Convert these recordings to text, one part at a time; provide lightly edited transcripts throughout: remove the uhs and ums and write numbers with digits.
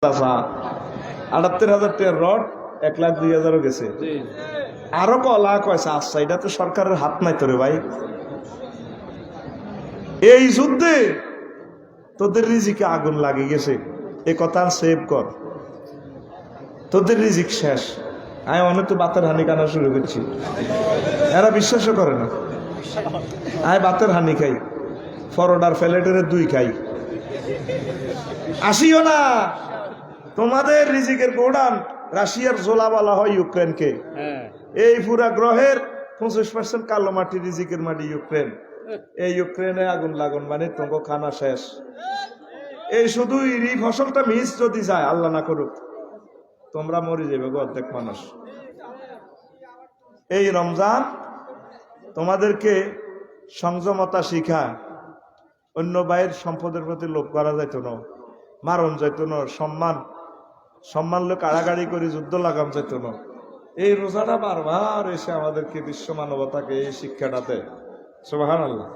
78,000 টাকার রড 1,02,000 গেছে, আরো কলা কয়ছে। আচ্ছা, এটা তো সরকারের হাত নাই তোরে ভাই। এই যুদ্ধে তোদের রিজিকে আগুন লাগে গেছে, এ কথা সেভ কর। তোদের রিজিক শেষ। আমি অনেক তো বাতের হানি কানা শুরু করছি, এরা বিশ্বাসও করে না। আমি বাতের হানি খাই, ফরোডার ফেলেটের 2 খাই। আসিও না, তোমাদের রিজিকের গোডান রাশিয়ার জোলা বলা হয় ইউক্রেনকে। এই পুরা গ্রহের 25% কালো মাটি, রিজিকের মাটি ইউক্রেন। এই ইউক্রেনে আগুন লাগুন মানে তোমাকে খানা শেষ। এই শুধু এই ফসলটা মিস যদি যায়, আল্লাহ না করুক, তোমরা মরে যাবে গো অর্ধেক মানুষ। এই রমজান তোমাদেরকে সংযমতা শিখা, অন্য ভাইয়ের সম্পদের প্রতি লোভ করা যাইত না, মারণ যাইত না, সম্মান লোক কাড়াকাড়ি করে যুদ্ধ লাগাম যেত না। এই রোজাটা বারবার এসে আমাদেরকে বিশ্ব মানবতাকে এই শিক্ষাটাতে, সুবহানাল্লাহ।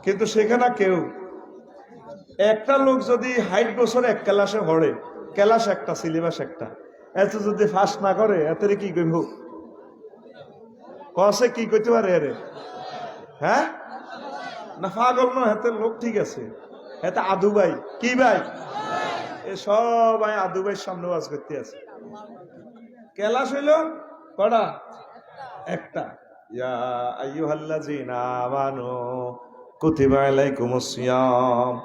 কিন্তু সেখানে কেউ একটা লোক যদি 60 বছর এক ক্লাসে পড়ে, ক্লাস একটা, সিলেবাস একটা, এত যদি ফাঁস না করে, এতে কি কইব? কসে কি কইতে পারে এরে? হ্যাঁ না, পাগল নয়, হাতের লোক ঠিক আছে। এতে আদু ভাই, কি ভাই, এ সবাই আদু ভাইয়ের সামনে ওয়াজ করতে আছে। কেলাস হইল কটা? একটা। ইয়া আইয়ুহাল্লাযীনা আমানু কুতিবা আলাইকুমুস সিয়াম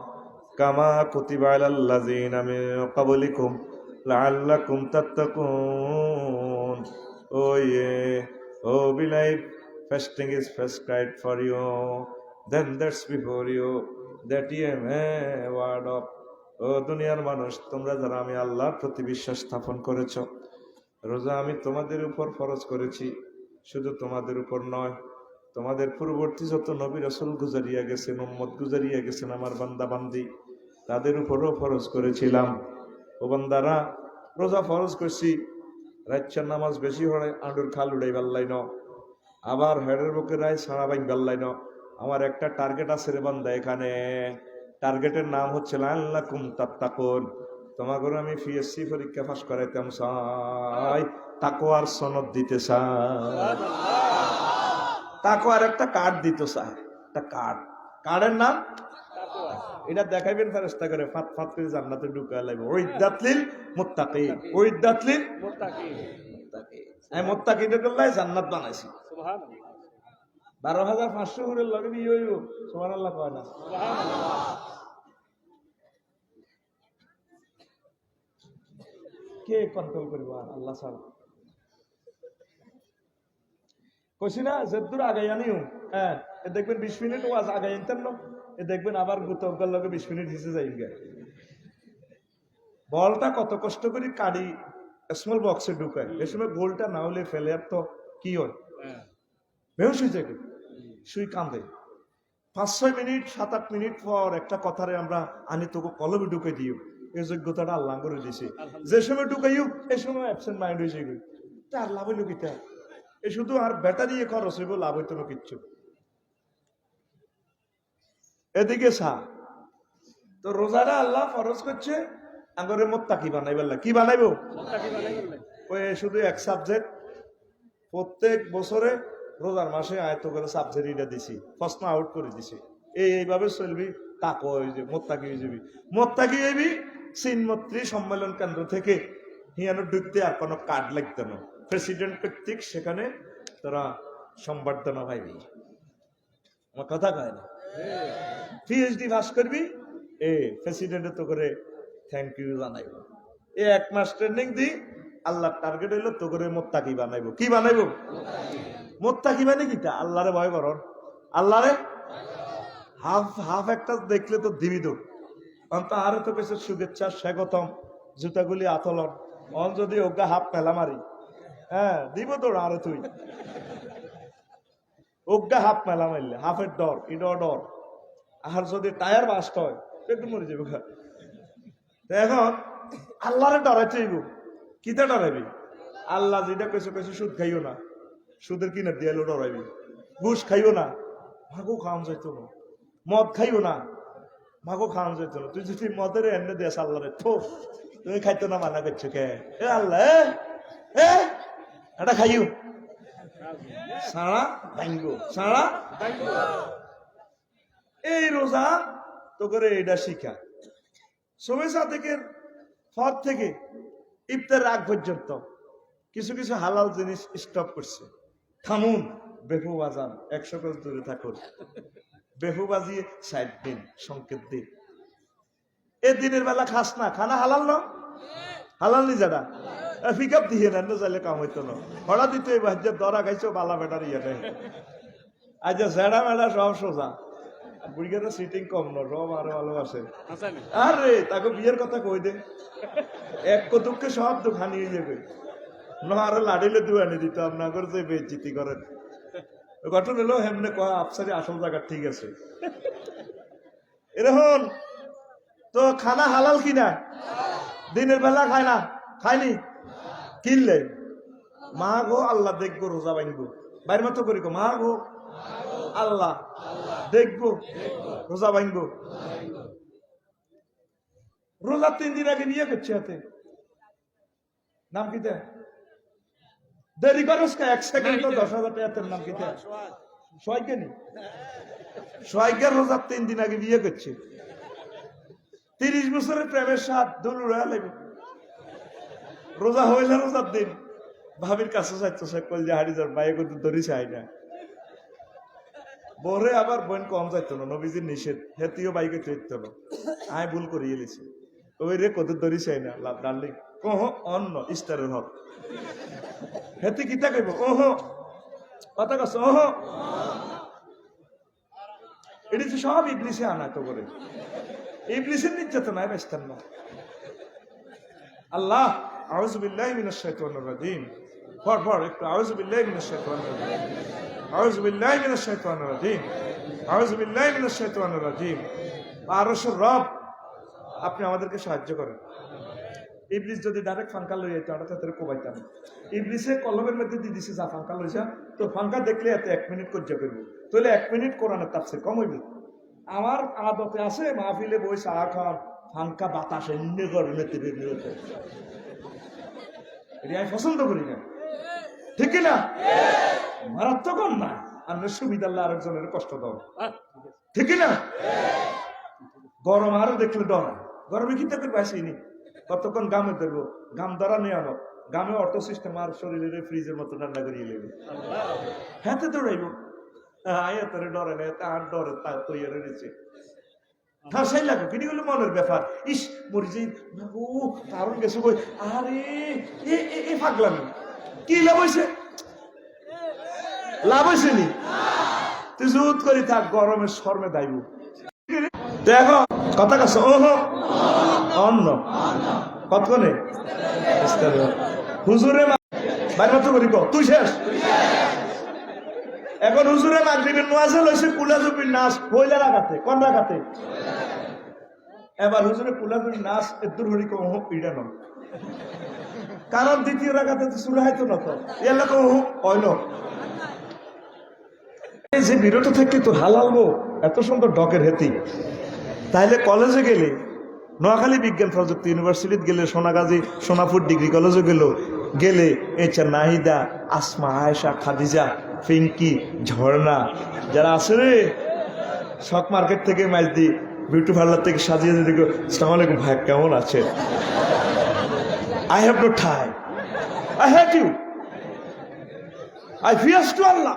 কামা কুতিবা আলাল লাযীনা মিন ক্বাবলিকুম লাআল্লাকুম তাত্তাকুন। Oh believe fasting is prescribed for you, then that's before you, that ye may ward of. ও দুনিয়ার মানুষ, তোমরা যারা আমি আল্লাহর প্রতি বিশ্বাস স্থাপন করেছ, রোজা আমি তোমাদের উপর ফরজ করেছি। শুধু তোমাদের উপর নয়, তোমাদের পূর্ববর্তী যত নবী রাসূল গুজারিয়া গেছেন, উম্মত গুজারিয়া গেছেন, আমার বান্দা বান্দি, তাদের উপরও ফরজ করেছিলাম। ও বান্দারা, রোজা ফরজ করছি, রাইচার নামাজ বেশি হলে আঁডুর খাল উড়াই পাল্লাই ন, আবার হেডের বুকে রায় সারা বাইন পাল্লাই ন। আমার একটা টার্গেট আছে রে বান্দা, এখানে টার্গেটের নাম হচ্ছে লাআল্লাকুম তাত্তাকুন। তোমাকে আমি পিএসসি পরীক্ষা পাস করাইতাম চাই, তাকওয়ার সনদ দিতে চাই, তাকওয়ার একটা কার্ড দিতে চাই, একটা কার্ড। কার্ডের নাম এটা দেখাইবেন ফেরেশতা করে, ফাত ফাত করে জান্নাতে ঢুকায় লাগবে। উইদ্দাতলিল মুত্তাকিন, উইদ্দাতলিল মুত্তাকিন। এই মুত্তাকিনদের জন্য জান্নাত বানাইছি। সুবহানাল্লাহ। 12,500 করে লগে দিয়ে হইব, সুবহানাল্লাহ কয় না? সুবহানাল্লাহ। কে কন্ট্রোল করব? আল্লাহ ছাড়া। কইছি না যেদূর আগাই আনিও, হ্যাঁ, দেখবেন 20 মিনিট ওয়াজ আগাই আনতেন না, দেখবেন আবার গুতকর লগে 20 মিনিট হিসে যাইবে। বলটা কত কষ্ট করে কাড়ি স্মল বক্সে ঢুকায়, এই সময় গোলটা না হলে ফেলে আর তো কি হয়, বেহুশ হয়ে যায়, শুই কান্দে। 5-6 মিনিট 7-8 মিনিট পর একটা কথারে আমরা আনি তোকে কলমে ঢুকে দিও, এই যোগ্যতাটা আল্লাহ করে দিছে। যে সময় ঢুকাইও এই সময় অ্যাবসেন্ট মাইন্ড হয়ে যাবে, তার লাভ হইল কিতা? এ শুধু আর ব্যাটারি খরচ হইব, লাভ হইতো না কিচ্ছু। এদিকে তো রোজাটা আল্লাহ ফরজ করছে, আগরে মুত্তাকি বানাইবার লাগে। কি বানাইবো? ওই শুধু এক সাবজেক্ট, প্রত্যেক বছরে রোজার মাসে আয়ত্ত করে সাবজেক্ট এটা দিছি, প্রশ্ন আউট করে দিছি। এইভাবে চলবি, তাকওয়া হয়ে যাবে, মুত্তাকি হয়ে যাবি। মুত্তাকি হইবি চিনমত্রী সম্মেলন কেন্দ্র থেকে হিয়ানো ঢুকতে আর কোনো কার্ড লাগতো না, প্রেসিডেন্ট কর্তৃক সেখানে তোরা সম্বর্ধনা পাইবি। আমার কথা কয় না? পিএইচডি পাস করবি, প্রেসিডেন্ট তো করে থ্যাংক ইউ জানাইব। 1 মাস ট্রেনিং দি, আল্লাহর টার্গেট হইলো তো করে মুত্তাকি বানাইবো। কি বানাইবো? মুত্তাকি মানে কিটা? আল্লাহরে ভয় করন, আল্লাহরে হাফ একটা দেখলে তো দিবি তো অন্ত। আরো তো কিছু শুভেচ্ছা, স্বাগতম, জুতাগুলি আতলন, অন যদি ওগা হাফ মেলা মারি, হ্যাঁ দিব তো আরো তুই ওগা হাফ মেলা মারলে, হাফের ডর, ইডর ডর, আর যদি টায়ার বাস্ট হয় একটু মরে যাবো। এখন আল্লাহরে ডরাইতে হইব। কিতা ডরাইবি? আল্লাহ যেটা কইছে কইছে সুদ খাইও না, সুদের কিনা দিয়ালো ডরাইবি। ঘুষ খাইও না, ভাগো খাওয়ান যাইতো না। মদ খাইও না, ভাগো খাওয়ান যাইতো না। তুই যদি মদের এনে দিয়াস আল্লাহরে, থো তুমি খাইতো না মানা করছো কে? এ আল্লাহ, এটা খাইও সারা ভাঙ্গো, সারা এই রোজা তো করে এটা শিখা। সবে সাদেকের পর থেকে ইফতার আগ পর্যন্ত কিছু কিছু হালাল জিনিস স্টপ করছে। থামুন, বেহু বাজান, 100 গজ দূরে থাকুন। বেহু বাজিয়ে 60 দিন সংকেত দিন। এ দিনের বেলা খাস না, খানা হালাল না? হালাল নি যারা পিক আপ দিয়ে নেন চাইলে কাম হইতো না। হঠাৎ দিতে দরা খাইছো বালা বেটার ইয়ে আচ্ছা জেডা মেডা সব সোজা। বুড়িগাটা সিটিং কম না, সব আরো ভালোবাসে। আরে তাকে বিয়ের কথা কই দে, এক কতুককে সব তো খানিয়ে যাবে না। আরো লাড়িলে দুয়ানি দিত আপনার করে যে বেজিতি করেন। ঘটনা হলো হেমনে কয় আফসারি আসল জায়গা ঠিক আছে। এরকম তো খানা হালাল কিনা? দিনের বেলা খায় না, খায়নি কিনলে মা গো আল্লাহ দেখবো রোজা ভাঙবো। বাইর মতো করি গো মা গো আল্লাহ দেখবো রোজা ভাঙবো। রোজা 3 দিন আগে নিয়ে করছে হাতে, নাম কি দেরি করস 1 সেকেন্ড তো 10,000 টাকার নাম কি সোয়াইকে সোয়াইকের রোজা 3 দিন আগে বিয়ে করছে। 30 বছরের প্রেমের স্বাদ দুলুড়া লাগবে। রোজা হইলে রোজার দিন ভাবির কাছে চাইতো সে কল যে হাড়ি যার বাইরে কিন্তু ধরি চাই না। বরে আবার বোন কম যাইতো না, নবীজির নিষেধ, হেতিও বাইকে চৈত না। আয় ভুল করিয়ে লিছি ওই রে কত ধরি চাই না লাভ ডার্লিং ওহ অন্য ইস্টারের হক হেতি কিতা কইব ওহ কথা কস ওহ। এটি তো সব ইবলিসে আনা তো করে, ইবলিসের নির্যাতনায় ব্যস্তান না। আল্লাহ আউযু বিল্লাহি মিনাশ শাইতানির রাজিম। পর একটু আউযু বিল্লাহি মিনাশ শাইতানির রাজিম, আউযু বিল্লাহি মিনাশ শাইতানির রাজিম, আউযু বিল্লাহি মিনাশ শাইতানির রাজিম। আরশের রব আপনি আমাদেরকে সাহায্য করেন। ইবলিস যদি ডাইরেক্ট ফাঙ্কা লই যেত আমরা তাদের কোবাইতাম। ইবলিসে কলমের মধ্যে দিয়ে দিছে যা ফাঙ্কা লইছা, তো ফাঙ্কা দেখলে এত 1 মিনিট কজ্জা করবো, তাহলে 1 মিনিট কোরআনের তাফসীর কম হইবে। আমার আদতে আছে মাহফিলে বই চা খান ফাঙ্কা বাতাস এমনি গরমে তেরে নিতে, এটা আমি পছন্দ করি না, ঠিক না? মারাত্মক না আর সুবিধা আল্লাহ আরেকজনের কষ্ট দাও, ঠিক না? গরম আরো দেখলে ডর, গরমে কি থাকবে আসেনি কতক্ষণ গামে ধরবো, গাম ধরা নিয়ে আনো, গামে অটো সিস্টেম আর শরীরে ফ্রিজের মতো ঠান্ডা করিয়ে নেবে। হ্যাঁ তো দৌড়াইব আয়াতরে ডরে না, তার ডরে তার তৈরি রয়েছে। ঠাসাই লাগো কিনি গুলো মনের ব্যাপার। ইস মরিজি কারণ গেছে কই আরে এ ফাগলামি কি লাভ হয়েছে? লাভ হয়েছে নি? তুই জুত করি থাক, গরমের শর্মে দাইব। দেখো কথা কাছে ওহ অন্য কতক্ষণে হুজুরে বাইর মতো করি তুই শেষ। এখন হুজুরে মাগরিবের নামাজে লইছে কুলাজুবির নাচ হইলা রাখাতে কোন রাখাতে, এবার হুজুরে কুলাজুবির নাচ এদুর হরি কো পিড়া ন, কারণ দ্বিতীয় রাখাতে তো শুরু হয়তো না, তো এলা কো হইল এই যে বিরত থেকে তো হালালবো এত সুন্দর ডকের হেতি। তাইলে কলেজে গেলে নোয়াখালী বিজ্ঞান প্রযুক্তি ইউনিভার্সিটিতে গেলে, সোনাগাজী সোনাপুর ডিগ্রি কলেজে গেলে এছাড়া নাহিদা, আসমা, আয়েশা, খাদিজা, পিঙ্কি, ঝর্ণা যারা আছে রে, শক মার্কেট থেকে মাইজদি বিউটি পার্লার থেকে সাজিয়ে দিদি, আসসালামু আলাইকুম ভাই কেমন আছে? I have no time, I hate you, I fears to Allah.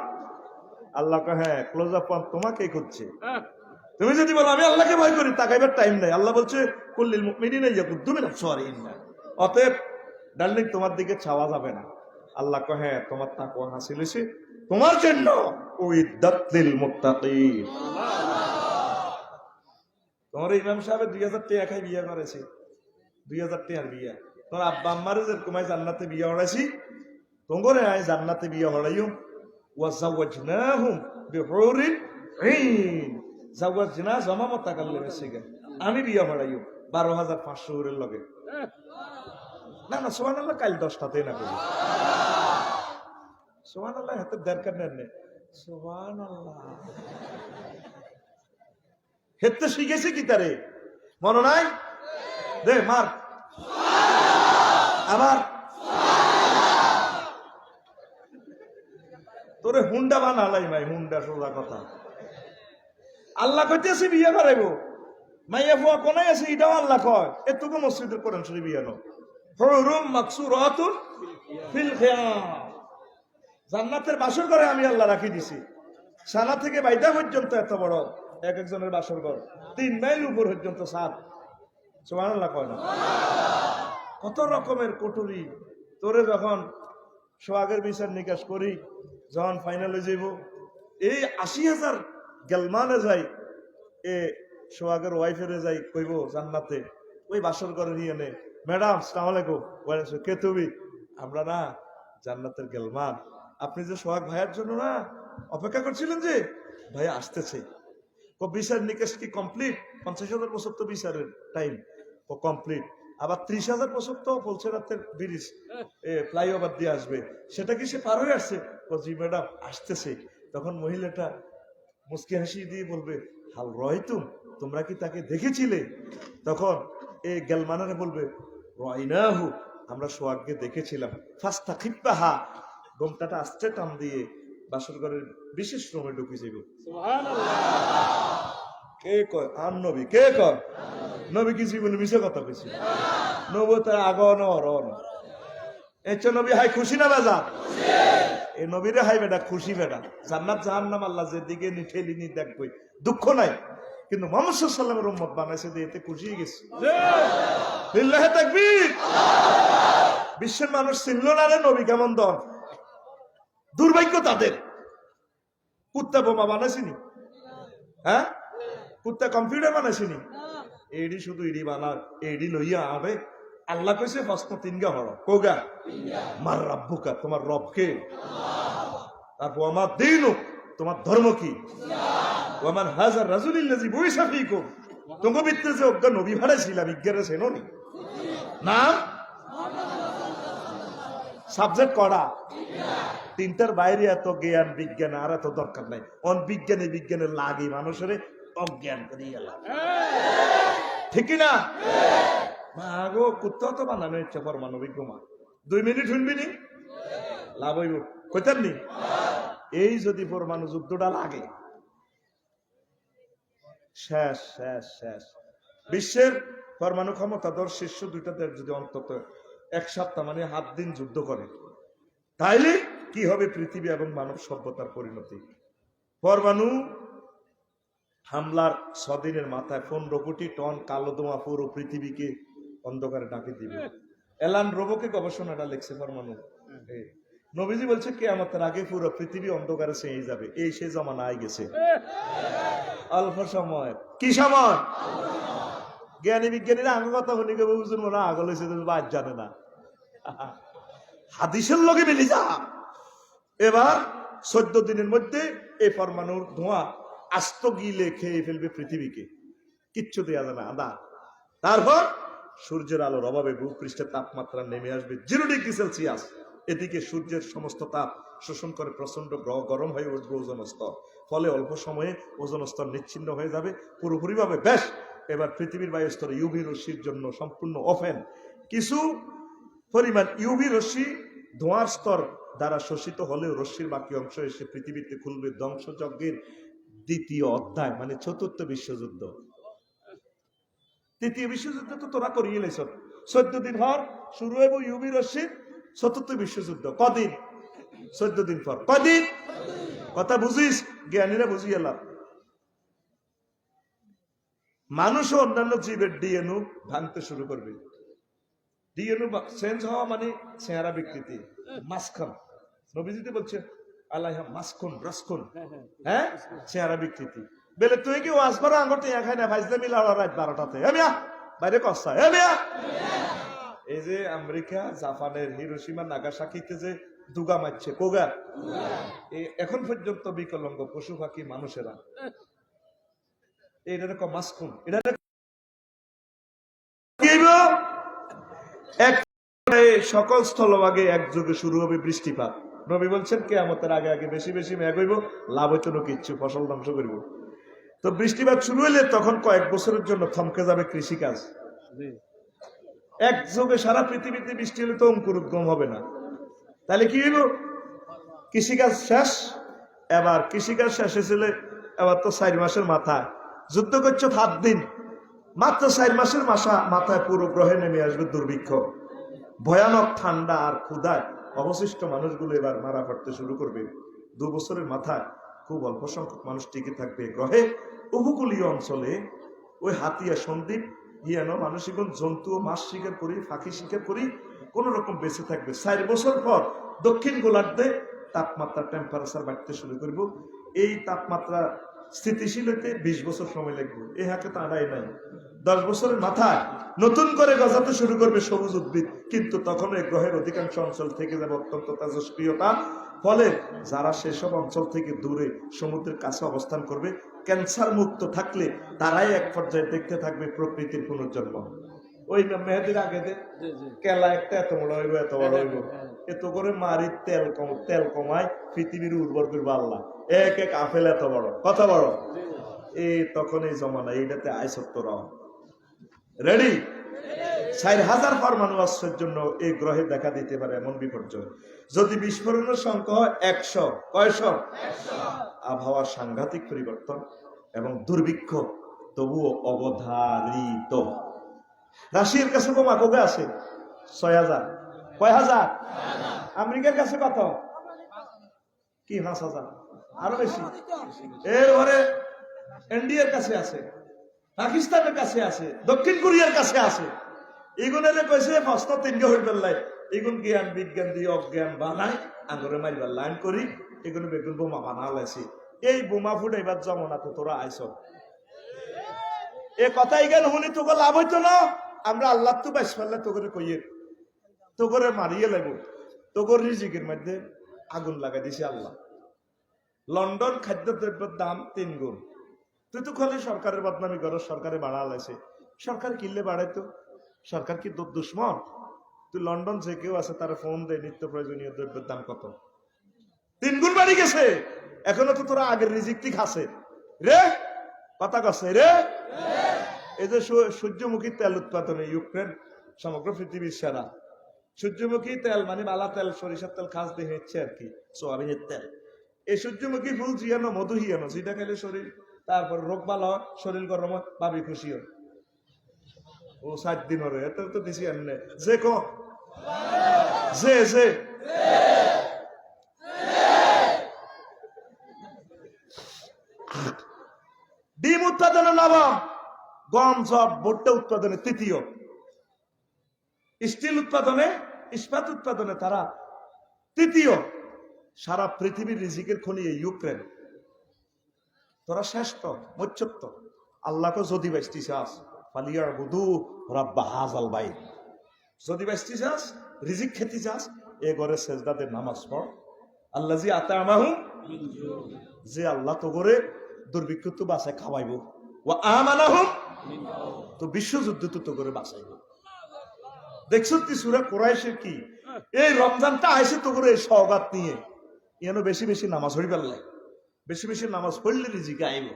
Allah কে হ্যাঁ ক্লোজ আপ তোমাকেই করছে। তুমি যদি বলো আমি আল্লাহকে ভয় করি, তাকাইবার টাইম নাই। আল্লাহ বলছে কুল্লিল মুমিনিনা ইয়াকুদ্দু মিন আবসারিহিম, অতএব ডার্লিং তোমার দিকে চাওয়া যাবে না। আল্লাহ কে হ্যাঁ তোমার তাকওয়া হাসিল হয়েছে তোমার জন্য, উইদ্দাত লিল মুত্তাকিন। তোমার ইমাম সাহেব 2000 টাকা খাই বিয়ে করেছে, 2000 টাকার বিয়ে। তোমার আব্বা আম্মারে যেরকম জান্নাতে বিয়ে হড়াইছি, তোমারে আয় জান্নাতে বিয়ে হড়াইম। ওয়াজাওয়াজনাহুম বিহুরিন ঈন, জাওয়াজনা জমা মুতাকাল্লিম এসেগে, আমি বিয়ে হড়াইম 12,500 এর লগে। না না সুবহানাল্লাহ, কাল 10টাতে না করি সুবহানাল্লাহ, হাতে দরকার নেই সুবহানাল্লাহ। হেতে শিখেছি কি তারে মনে নাই? দে মার আবার তোরে হুন্ডা বানালাই ভাই, হুন্ডা সোজা কথা। আল্লাহ কইতেছে বিয়ে করাইব, মাইয়া ফুয়া কোনায় আছে এটাও আল্লাহ কয়। এটুকু মসজিদের কোরআন শরীফ বিয়ানো হুরুম মাকসুরাতুন ফিল খিয়াম, জান্নাতের বাসর ঘরে আমি আল্লাহ রাখি দিছি। সানা থেকে বাইদা পর্যন্ত এত বড় এক একজনের বাসর ঘর, 3 মাইল উপর পর্যন্ত সাত। সুবহানাল্লাহ কয় না? কত রকমের কোটরি। তোরে যখন সোহাগের বিচার নিকাশ করি, যখন ফাইনালে যাইব, এই 80,000 গেলমানে যাই, এ সোহাগের ওয়াইফেরে যাই কইব জান্নাতে ওই বাসর ঘরে নিয়ে নে, ম্যাডাম আসসালামু আলাইকুম, ওয়ালাইকুম, কে তুমি? আমরা না জান্নাতের গেলমান, আপনি যে সোহাগ ভাইয়ের জন্য না অপেক্ষা করছিলেন, যে ভাইয়া আসতেছে। বিচার নিকাশ কি কমপ্লিট? 50,000 বছর তো বিচারের টাইম, ও কমপ্লিট। আবার 30,000 বছর তো বলছে রাতের ব্রিজ ফ্লাইওভার দিয়ে আসবে, সেটা কি সে পার হয়ে আসছে? জি ম্যাডাম আসতেছে। তখন মহিলাটা মুস্কি হাসি দিয়ে বলবে, হাল রয়তুম, তোমরা কি তাকে দেখেছিলে? তখন এই গেলমানারে বলবে, রয়নাহু, আমরা সোহাগকে দেখেছিলাম। ফাস্তাখিফাহা, গোমটাটা আস্তে টান দিয়ে বাসর ঘরের বিশেষ রুমে ঢুকে যাবে। কে কয় আর নবী? কে কয় নবী? কি জীবনে মিশে কথা কইছি? নবুয়তের আগন অরণ। এর নবী হাই খুশি না বেজা? এই নবীরে হাই বেটা খুশি বেটা। জান্নাত জাহান্নাম আল্লাহ যেদিকে ঠেলি নি দেখবই, দুঃখ নাই। কিন্তু মুহাম্মদ সাল্লাল্লাহু আলাইহি ওয়াসাল্লামের উম্মত বানাইছে যে এতে খুশি হয়ে গেছে। লিল্লাহি তাকবীর। বিশ্বের মানুষ চিনল না রে নবী কেমন দন। দুর্ভাগ্য তাদের। কুত্তা বোমা বানাইছিনি? হ্যাঁ, কুত্তা কম্পিউটার বানাইছিনি? এডি শুধু ইডি বানার, এডি লইয়া আবে। আল্লাহ কইছে প্রশ্ন 3 গা হলো, কোগা? মার রাব্বুকা, তোমার রব কে? তারপর আমার দিন, তোমার ধর্ম কি? ওয়ামান হাজার রাজুলিল্লাযী বুইসা ফীকুম, তোমার ভিতরে যে অজ্ঞ নবী ভাড়াইছিলাম, বিজ্ঞানে চেননি না? সাবজেক্ট করা 3টার বাইরে এত জ্ঞান বিজ্ঞান আর এত দরকার নাই। বিজ্ঞানে লাগে মানুষের অজ্ঞান করে গেলাম, ঠিক না? মাগো কুত্তা তো বানানো ইচ্ছা পারমাণবিক বোমা 2 মিনিট শুনবি নি, লাভ হইব কইতাম নি? এই যদি পরমাণু যুদ্ধটা লাগে, শেষ শেষ শেষ। বিশ্বের পরমাণু ক্ষমতাধর শীর্ষ 2টা দেশ যদি অন্তত 1 সপ্তাহ মানে 7 দিন যুদ্ধ করে, তাইলে কি হবে পৃথিবী এবং মানব সভ্যতার পরিণতি? পরমাণু হামলার 6 দিনের মাথায় 15 কোটি টন কালো ধোঁয়া পুরো পৃথিবীকে অন্ধকারে ডাকে দিবে। এলান রোবোকে গবেষণাটা লিখছে পরমাণু। নবীজি বলছে কিয়ামতের আগে পুরো পৃথিবী অন্ধকারে ছেয়ে যাবে। এই সে জমানা আই গেছে, অল্প সময়। কি সময়? জ্ঞানী বিজ্ঞানীরা আগে কথা শুনি কেবল বুঝুন মনে আগল হয়েছে, বাদ জানে না। হাদিসের লগে মিলি যা। এবার 14 দিনের মধ্যে এই পরমাণুর ধোঁয়া আস্ত গিলে খেয়ে ফেলবে পৃথিবীকে, কিচ্ছু দেওয়া যাবে না আদা। তারপর সূর্যের আলোর অভাবে ভূপৃষ্ঠের তাপমাত্রা নেমে আসবে 0 ডিগ্রি সেলসিয়াস। এদিকে সূর্যের সমস্ত তাপ শোষণ করে প্রচন্ড গরম হয়ে উঠবে ওজোন স্তর, ফলে অল্প সময়ে ওজোন স্তর নিচ্ছিন্ন হয়ে যাবে পুরোপুরিভাবে। বেশ, এবার পৃথিবীর বায়ুস্তরে ইউভি রশ্মির জন্য সম্পূর্ণ ওপেন। কিছু পরিমাণ ইউভি রশ্মি ধোঁয়ার স্তর দ্বারা শোষিত হলেও রশ্মির বাকি অংশ এসে পৃথিবীতে খুলবে ধ্বংসযজ্ঞের 2য় অধ্যায়, মানে 4র্থ বিশ্বযুদ্ধ। 3য় বিশ্বযুদ্ধ তো তোরা করিয়ে লেছ। 14 দিন পর শুরু হইব ইউভি রশ্মির 4র্থ বিশ্বযুদ্ধ। কদিন? 14 দিন পর। কদিন? কথা বুঝিস? জ্ঞানীরা বুঝিয়ে লাভ। মানুষ ও অন্যান্য জীবের ডিএনএ ভাঙতে শুরু করবে। ডিএনএ চেঞ্জ হওয়া মানে চেহারা বিকৃতি, মাসখান। নবীজিতে বলছে আল্লাহ মাসখুন রাসখুন, হ্যাঁ, চেহারা বিকৃতি। বেলে তুই কি আসবার আঙ্গর টিয়া খাই না ভাইজলে মিলা রাত 12টাতে এমিয়া বাইরে কস্তা এমিয়া। এই যে আমেরিকা জাপানের হিরোশিমা নাগাসাকিতে যে দুগা মারছে, কোগা, এখন পর্যন্ত বিকলাঙ্গ পশু পাখি মানুষেরা এটা মাসখুন। এটা সকল স্থলভাগে একযোগে শুরু হবে বৃষ্টিপাত। নবী বলছেন কিয়ামতের আগে আগে বেশি বেশি মেঘ হইব, লাভ হইতো না কিচ্ছু, ফসল ধ্বংস করিব। তো বৃষ্টিপাত শুরু হইলে তখন কয়েক বছরের জন্য থমকে যাবে কৃষিকাজ। একযোগে সারা পৃথিবীতে বৃষ্টি হলে তো অঙ্কুর উদ্গম হবে না, তাহলে কি হইল? কৃষিকাজ শেষ। এবার কৃষিকাজ শেষ হয়েছিল, এবার তো 4 মাসের মাথায় যুদ্ধ করছো 7 দিন, মাত্র 4 মাসের মাথায় পুরো গ্রহে নেমে আসবে দুর্ভিক্ষ, ভয়ানক ঠান্ডা আর ক্ষুধায় অবশিষ্ট মানুষগুলো এবার মারা পড়তে শুরু করবে। 2 বছরের মাথায় খুব অল্প সংখ্যক মানুষ টিকে থাকবে গ্রহে। উপকূলীয় অঞ্চলে ওই হাতিয়া সন্দ্বীপ হিয়ানো মানুষজন জন্তু ও মাছ শিকার করি, ফাঁকি শিকার করি, কোন রকম বেঁচে থাকবে। 4 বছর পর দক্ষিণ গোলার্ধে তাপমাত্রা টেম্পারেচার বাড়তে শুরু করব। এই তাপমাত্রা স্থিতিশীল হইতে 20 বছর সময় লাগবে। এই হাতে তো আড়াই নাই। 10 বছরের মাথায় নতুন করে গজাতে শুরু করবে সবুজ উদ্ভিদ, কিন্তু তখন এই গ্রহের অধিকাংশ অঞ্চল থেকে যাবে অত্যন্ত তেজস্ক্রিয়তা। ফলে যারা সেসব অঞ্চল থেকে দূরে সমুদ্রের কাছে অবস্থান করবে, ক্যান্সার মুক্ত থাকলে তারাই এক পর্যায়ে দেখতে থাকবে প্রকৃতির পুনর্জন্ম। ওই মেহেদির আগে কেলা একটা এত বড় হইব, এত বড় হইব, এত করে মারি তেল কমায় পৃথিবীর উর্বর করবো আল্লাহ। এক এক আপেল এত বড়, কত বড়! এই তখন এই জমানা এইটাতে আইসত্তর রেডি। 4000 পরমাণু অস্ত্রের জন্য এই গ্রহে দেখা দিতে পারে এমন বিপর্যয়। যদি বিস্ফোরণের সংখ্যা হয় 100, কয়শো? আবহাওয়ার সাংঘাতিক পরিবর্তন এবং দুর্ভিক্ষ তবুও অবধারিত। রাশিয়ার কাছে বোমা কবে আছে? 6000। কয় হাজার? আমেরিকার কাছে কত? কি 5000? আরো বেশি। এরপরে ইন্ডিয়ার কাছে আছে, পাকিস্তানের কাছে আছে, দক্ষিণ কোরিয়ার কাছে আছে। এগুলো কইছে প্রশ্ন 3 হইবার লাই, এগুন জ্ঞান বিজ্ঞান দিয়ে অজ্ঞান বানাই আঙ্গুরে মারিবার লাইন করি, এগুলো বেগুন বোমা বানা লাইছি। এই বোমা ফুটাইবার জমানাতে তোরা আইস। এ কথাই জ্ঞান শুনি তোকে লাভ হইতো না। আমরা আল্লাহ তো বাইস ফেললে তোকে কইয়ে তোকে মারিয়ে লাগবো। তোকে রিজিকের মধ্যে আগুন লাগাই দিছে আল্লাহ। লন্ডন খাদ্য দ্রব্যের দাম 3 গুণ। তুই তো খালি সরকারের বদনামি করো, সরকারে বাড়া লাইছে। সরকার কিনলে বাড়াইতো, সরকার কি দুশ্মন? তুই লন্ডন যে কেউ আছে তারা ফোন দেয়, নিত্য প্রয়োজনীয় দ্রব্যের দাম কত? 3 গুণ বাড়ি গেছে। এখনো তো তোরা আগের রিজিকটি খাসে রে, কথা কছে রে। এই যে সূর্যমুখী তেল উৎপাদনে ইউক্রেন সমগ্র পৃথিবীর সেরা। সূর্যমুখী তেল মানে বালা তেল, সরিষার তেল খাস দিয়ে হচ্ছে আর কি, সোয়াবিনের তেল। এই সূর্যমুখী ফুল জিয়ানো, মধু হিয়ানো, যেটা খেলে শরীর, তারপর রোগ ভালো, শরীর গরম, ভাবি খুশি হয়। ও 7 দিন হরে এত তো দিছি এমনি যে কো যে ডিম উৎপাদনে নবম, গম, জব, ভুট্টা উৎপাদনে তৃতীয়, স্টিল উৎপাদনে, ইস্পাত উৎপাদনে তারা তৃতীয়। সারা পৃথিবীর রিজিকের খনি ইউক্রেন। তোরা শ্রেষ্ঠ, মচ্ছত্ব। আল্লাহকে যদি বাঁচতে চাস, ফালিয়ার বুধু রাব্বা হাজাল বাইত। যদি বাঁচতে চাস, রিজিক খেতে চাস, এ ঘরে সেজদাতে নামাজ পড়। আল্লাহ জি আতা আমাহু, যে আল্লাহ তো করে দুর্ভিক্ষ তো বাঁচায় খাওয়াইব, ও আমানাহুম, তো বিশ্বযুদ্ধ তো করে বাঁচাইব। দেখছো তুই সূরা কুরাইশের কি এই রমজানটা আইসে তো করে এই সওগাত নিয়ে এনো বেশি বেশি নামাজ পড়ি পারলে, বেশি বেশি নামাজ পড়লে রিজিকে আইব,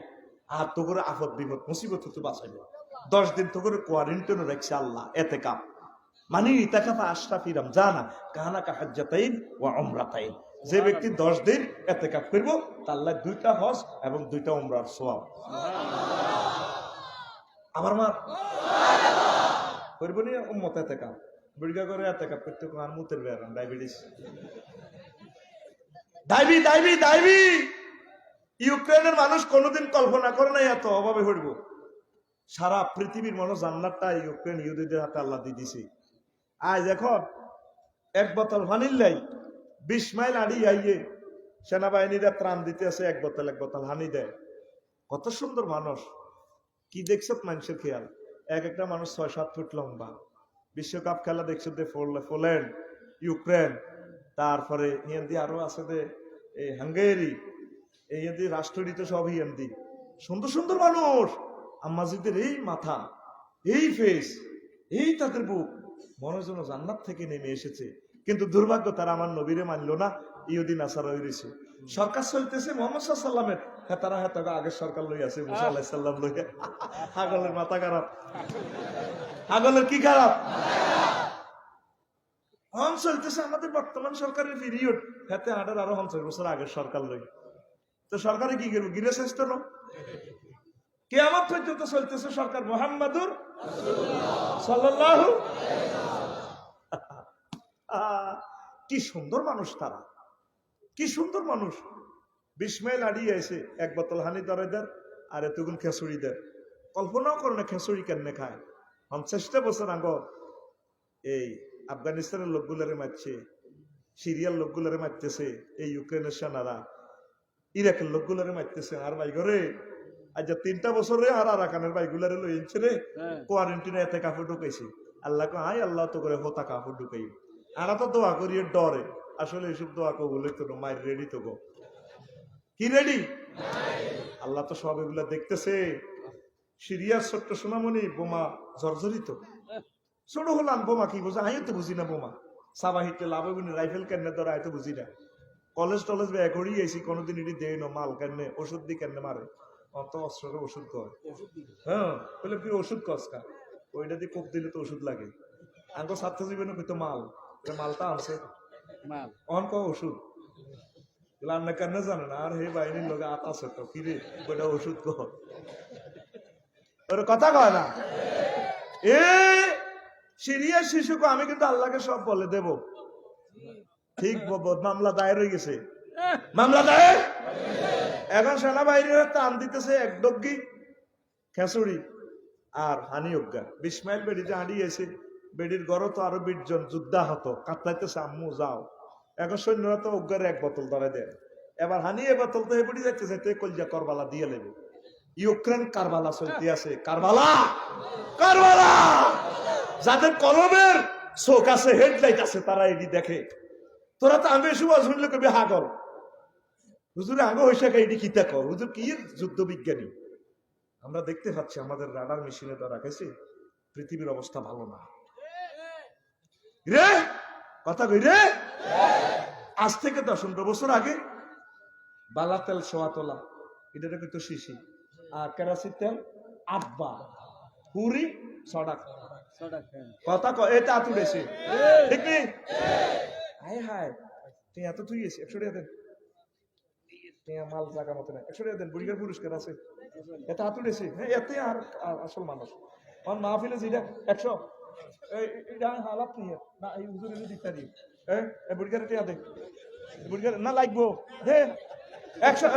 আর তো করে আফত বিপদ মুসিবত তো বাঁচাইব। 10 দিন তো করে কোয়ারেন্টাইনে রাখছে আল্লাহ, এতেকাফ মানে ইতাকাফা আশরাফি রমজানা কানা কা হজ্জাতাইন ওয়া উমরাতাইন। যে ব্যক্তি 10 দিন এতেকাফ করব তার আল্লাহ 2টা হজ এবং 2টা উমরার সওয়াব। আমার মা করব নি উম্মত এতেকাফ, বিড়গা করে এতেকাফ করতে আর মুতের বেরাম ডায়াবেটিস দাইবি। ইউক্রেনের মানুষ কোনোদিন কল্পনা করে নাই এত অভাবে হইব। সারা পৃথিবীর মানুষ জান্নাতটা ইউক্রেন ইহুদিদের হাতে আল্লাহ দিয়ে দিছে। আজ এখন 1 বোতল পানির লাই 20 মাইল আড়ি আইয়ে সেনাবাহিনীরা ত্রাণ দিতে আছে, 1 বোতল হানি দেয়। কত সুন্দর মানুষ, কি দেখছো মানুষের খেয়াল। একটা মানুষ 6-7 ফুট লম্বা। বিশ্বকাপ খেলা দেখছো দে পোল্যান্ড, ইউক্রেন, তারপরে হিন্দি আরো আছে দে হাঙ্গেরি, এই রাষ্ট্রনীত সব হিন্দি। সুন্দর সুন্দর মানুষ, আম্মাজিদের এই মাথা, এই ফেস, এই তাদের বুক, মনের জন্য জান্নাত থেকে নেমে এসেছে। কিন্তু দুর্ভাগ্য তারা আমার নবীরে মানলো না, ইহুদি নাসারা হয়েছে। সরকার চলতেছে মোহাম্মদ সাল্লামের, তারা আগের সরকার লই আছে, মুসা আলাইহিস সালাম লই। হাগলের মাথা খারাপ, হাগলের কি খারাপ? হন চলতেছে আমাদের বর্তমান সরকারের পিরিয়ড, হাতে 1850 বছর আগের সরকার লই। তো সরকারে কি করবো? গিরে শেষ তো কিয়ামত পর্যন্ত চলতেছে সরকার মুহাম্মাদুর সাল্লাল্লাহু। কি সুন্দর মানুষ তারা, কি সুন্দর মানুষ। 20 মাইল আড়িয়ে এসে এক বোতল হানি ধরে দেন আর এতগুণ খেসুড়ি দেন। কল্পনাও করে না খেসুড়ি কেমনে খায়। 50টা বছর আগ এই আফগানিস্তানের লোকগুলারে মারছে, সিরিয়ার লোকগুলারে মারতেছে, এই ইউক্রেনের সেনারা ইরাকের লোকগুলারে মারতেছে। আর ভাই ঘরে আজ 3টা বছরে আর আরাকানের ভাইগুলারে লইছে রে কোয়ারেন্টিনে এতে কাপড় ঢুকাইছে। আল্লাহ আই আল্লাহ তো করে হতা কাপড় ঢুকাই। আরা তো দোয়া করি ডরে, আসলে এইসব দোয়া কবুল হইতো না। মায়ের রেডি তো গো, কি রেডি? আল্লাহ তো সব এগুলা দেখতেছে। সিরিয়ার ছোট্ট সোনামণি বোমা জর্জরিত। ছোট হলাম বোমা কি বুঝে? আমিও তো বুঝি না বোমা সাবাহিতে লাভগুনি রাইফেল কেনে ধরে আয় তো বুঝি না। কলেজ টলেজ ব্যয় করি আইসি, কোনোদিন এটি দেয় না মাল কেনে ওষুধ দিয়ে কেনে মারে। অত অস্ত্রের ওষুধ কয়, হ্যাঁ বলে কি ওষুধ কসকা ওইটা দিয়ে কোপ দিলে তো ওষুধ লাগে। আঙ্গ ছাত্র জীবনে কইতো মাল, মালটা আনছে অন ক ওষুধ রান্না কেন জানে না। আর হে বাহিনীর লোক আত আছে তো কিরে ওইটা ওষুধ কর, ওর কথা কয় না। এ সিরিয়ার শিশুকে আমি কিন্তু আল্লাহকে সব বলে দেব। ঠিক মামলা দায়ের হয়ে গেছে, মামলা দায়ের। এখন সেনাবাহিনীরা টান দিতেছে এক ডগ্গি খেসুড়ি আর হানি অজ্ঞা। 20 মাইল বেড়িতে হাঁড়িয়েছে, বেড়ির গড় তো আরো 20 জন যুদ্ধাহত, কাতলাইতেছে আম্মু যাও। এখন সৈন্যরা তো অজ্ঞারে এক বোতল ধরে দেয়। এবার হানি এ বোতল তো হেবড়ি যাইতেছে, কলজা করবালা দিয়ে লেবে। ইউক্রেন কারবালা চলতে আছে, কারবালা কারবালা। যাদের কলমের চোখ আছে, হেডলাইট আছে, তারা এটি দেখে। তোরা তো আমি এসে শুনলে কবি হাগল হুজুরে আগে হয়েছে এটি কি দেখো হুজুর কি যুদ্ধ বিজ্ঞানী। আমরা দেখতে পাচ্ছি আমাদের রাডার মেশিনে তো রাখেছে, পৃথিবীর অবস্থা ভালো না রে। কথা কই রে, আজ থেকে 10-15 বছর আগে বালা তেল 100 তোলা, এটা কিন্তু শিশি। আর কেরাসিন তেল 8 বা, পুরি 100 টাকা। কথা কয় এটা তুলেছে ঠিক নেই? হায় হায় তুই এত তুই 100 টাকা দেন, মাল জায়গা মতো না। 100 টাকা দেন, বুড়িগার পুরস্কার আছে। এটা তুলেছে, হ্যাঁ এতে আর আসল মানুষ আমার মাহফিলে যেটা 100 এটা হালাত নিয়ে না, এই হুজুরের দিকটা দিই। হ্যাঁ বুড়িগার টিয়া দে, বুড়িগার না লাগবো হ্যাঁ 100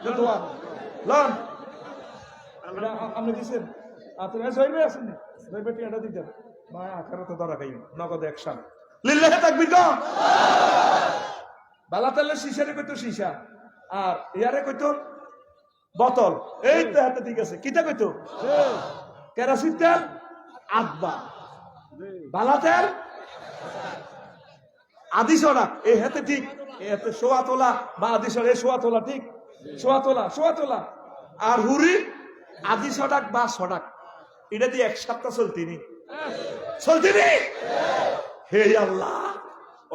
100 দোয়া লন আপনি দিচ্ছেন। আপনার জয়বে আছেন না, জয়বে টিয়াটা দিতেন মা আখারে তো ধরা খাই নগদ 100 লিল্লাহি তাকবীর কও। বালা তেলের শিশারে কইতো শিশা, আর ইয়ারে কইতো বোতল। এই তো হাতে ঠিক আছে, কিটা কইতো কেরাসিন তেল 8 বা, বালা তেল আদি সড়া এই হাতে ঠিক, এই হাতে 100 তোলা বা আদি সড়া 100 তোলা ঠিক, 100 তোলা। আর হুরি আদি সড়াক বা সড়াক, এটা দিয়ে 1 সপ্তাহ চলতিনি হে আল্লাহ।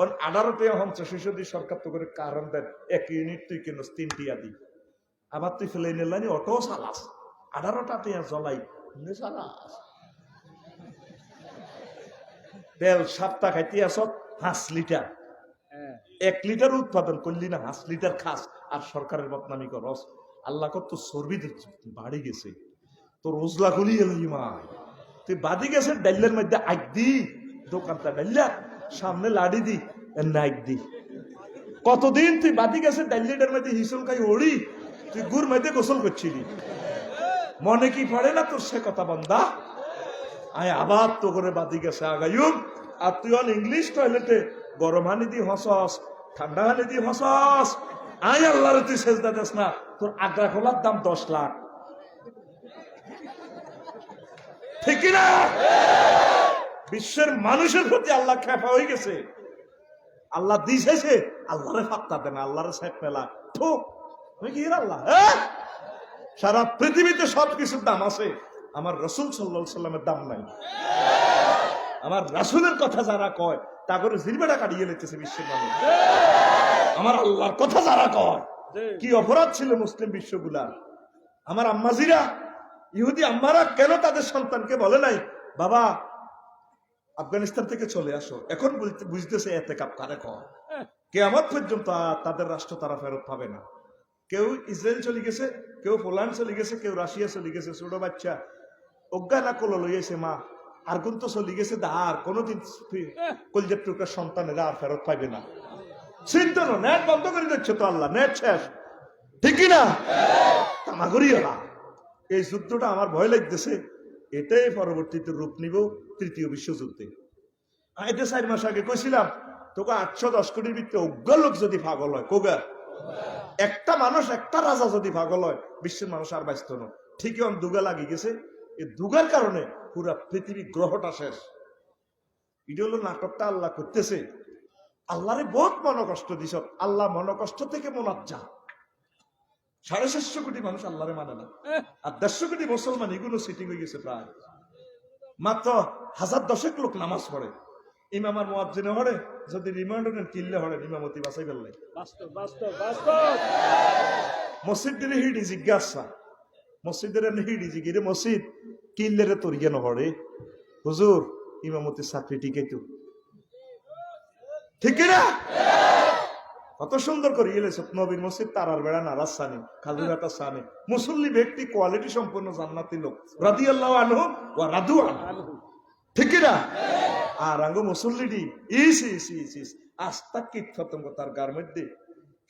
ওর 18 টাকা 50 সরকার তো করে কারণ দেন 1 ইউনিট তুই কেন 3টি আদি, আবার তুই ফেলে নিলানি অটো চালাস 18টা টাকা জ্বলাই চালাস। তেল 7টা খাইতে আস 5 লিটার, 1 লিটার উৎপাদন করলি না 5 লিটার খাস আর সরকারের বদনামি করস। আল্লাহ কত চর্বি বাড়ি গেছে তোর ওজলা খুলি এলো মা, তুই বাদি গেছে ডাইলের মধ্যে আগ দি, দোকানটা ডাইলা সামনে লাড়ি দি নাইক দি। কতদিন তুই বাদি গেছে ডাইলেটার মধ্যে হিসল খাই ওড়ি, তুই গুড় মধ্যে গোসল করছিলি, মনে কি পড়ে না তোর সে কথা বন্দা? আয় আবার তো করে বাদি গেছে আগায়ুম, আর তুই অন ইংলিশ টয়লেটে গরম হানি দি হসস, ঠান্ডা হানি দি হসস। আয় আল্লাহরে তুই সেজদা দেস না, তোর আগ্রা খোলার দাম 10 লাখ, ঠিক না? বিশ্বের মানুষের প্রতি আল্লাহ খেপা হয়ে গেছে। আল্লাহ দিছে, আল্লাহরে ফাত্তা দেন, আল্লাহরে সাইড মেলা তো আমি কি আল্লাহ। সারা পৃথিবীতে সবকিছুর দাম আছে, আমার রাসূল সাল্লাল্লাহু আলাইহি সাল্লামের দাম নাই। আমার রাসূলের কথা যারা কয় তা করে জিরবাটা কাটিয়ে লেতেছে বিশ্বের মানুষ। আমার আল্লাহর কথা যারা কয়, কি অপরাধ ছিল মুসলিম বিশ্বগুলার। আমার আম্মাজিরা ইহুদি আম্মারা কেন তাদের সন্তানকে বলে নাই বাবা আফগানিস্তান থেকে চলে আসো। এখন বুঝতেছে এতেকাপ কারে কয়। কিয়ামত পর্যন্ত আর তাদের রাষ্ট্র তারা ফেরত পাবে না। কেউ ইসরায়েল চলে গেছে, কেউ পোল্যান্ড চলে গেছে, কেউ রাশিয়া চলে গেছে। ছোট বাচ্চা অজ্ঞা না কল লইয়াছে মা, আর কোন তো চলে গেছে আর কোনোদিন কলজের টুকরা সন্তানেরা আর ফেরত পাইবে না। চিন্তা না, নেট বন্ধ করে দিচ্ছে তো আল্লাহ, নেট শেষ, ঠিক না? তামাগরিও না। এই যুদ্ধটা আমার ভয় লাগতেছে, এটাই পরবর্তীতে রূপ নিব তৃতীয় বিশ্বযুদ্ধে। এটা 4 মাস আগে কইছিলাম তোকে 810 কোটির ভিতরে অজ্ঞা লোক যদি পাগল হয়, কোগা একটা মানুষ, একটা রাজা যদি পাগল হয়, বিশ্বের মানুষ আর বাঁচত না। ঠিকই অন দুগা লাগি গেছে। এই দুগার কারণে পুরা পৃথিবী গ্রহটা শেষ। এটা হলো নাটকটা আল্লাহ করতেছে। আল্লাহরে বহুত মনকষ্ট দিছ, আল্লাহ মনকষ্ট থেকে মোনাজ্জা। 750 কোটি মানুষ আল্লাহরে মানে না, আর 150 কোটি মুসলমান এগুলো সিটিং হয়ে গেছে। প্রায় মাত্র 1010 লোক নামাজ পড়ে। ইমাম আর মুয়াজ্জিনে হড়ে, যদি রিমান্ড নেন কিল্লে হড়ে, ইমামতি বাঁচাই ফেললে। মসজিদের হিডি জিজ্ঞাসা, মসজিদের হিডি জিগিরে মসজিদ কিল্লেরে তরিয়া নহড়ে, হুজুর ইমামতি চাকরি টিকে তো ঠিক না? কত সুন্দর করে গেলেছ নবীর মসজিদ, তারার বেড়া, নারাজ সানি, খাজুরাটা সানি, মুসল্লি ব্যক্তি, কোয়ালিটি সম্পন্ন জান্নাতি লোক, রাদিয়াল্লাহু আনহু ওয়া রাদু আনহু, ঠিক না? আর আঙ্গ মুসল্লিডি ইস আস্তা কীট পতঙ্গ তার গার মধ্যে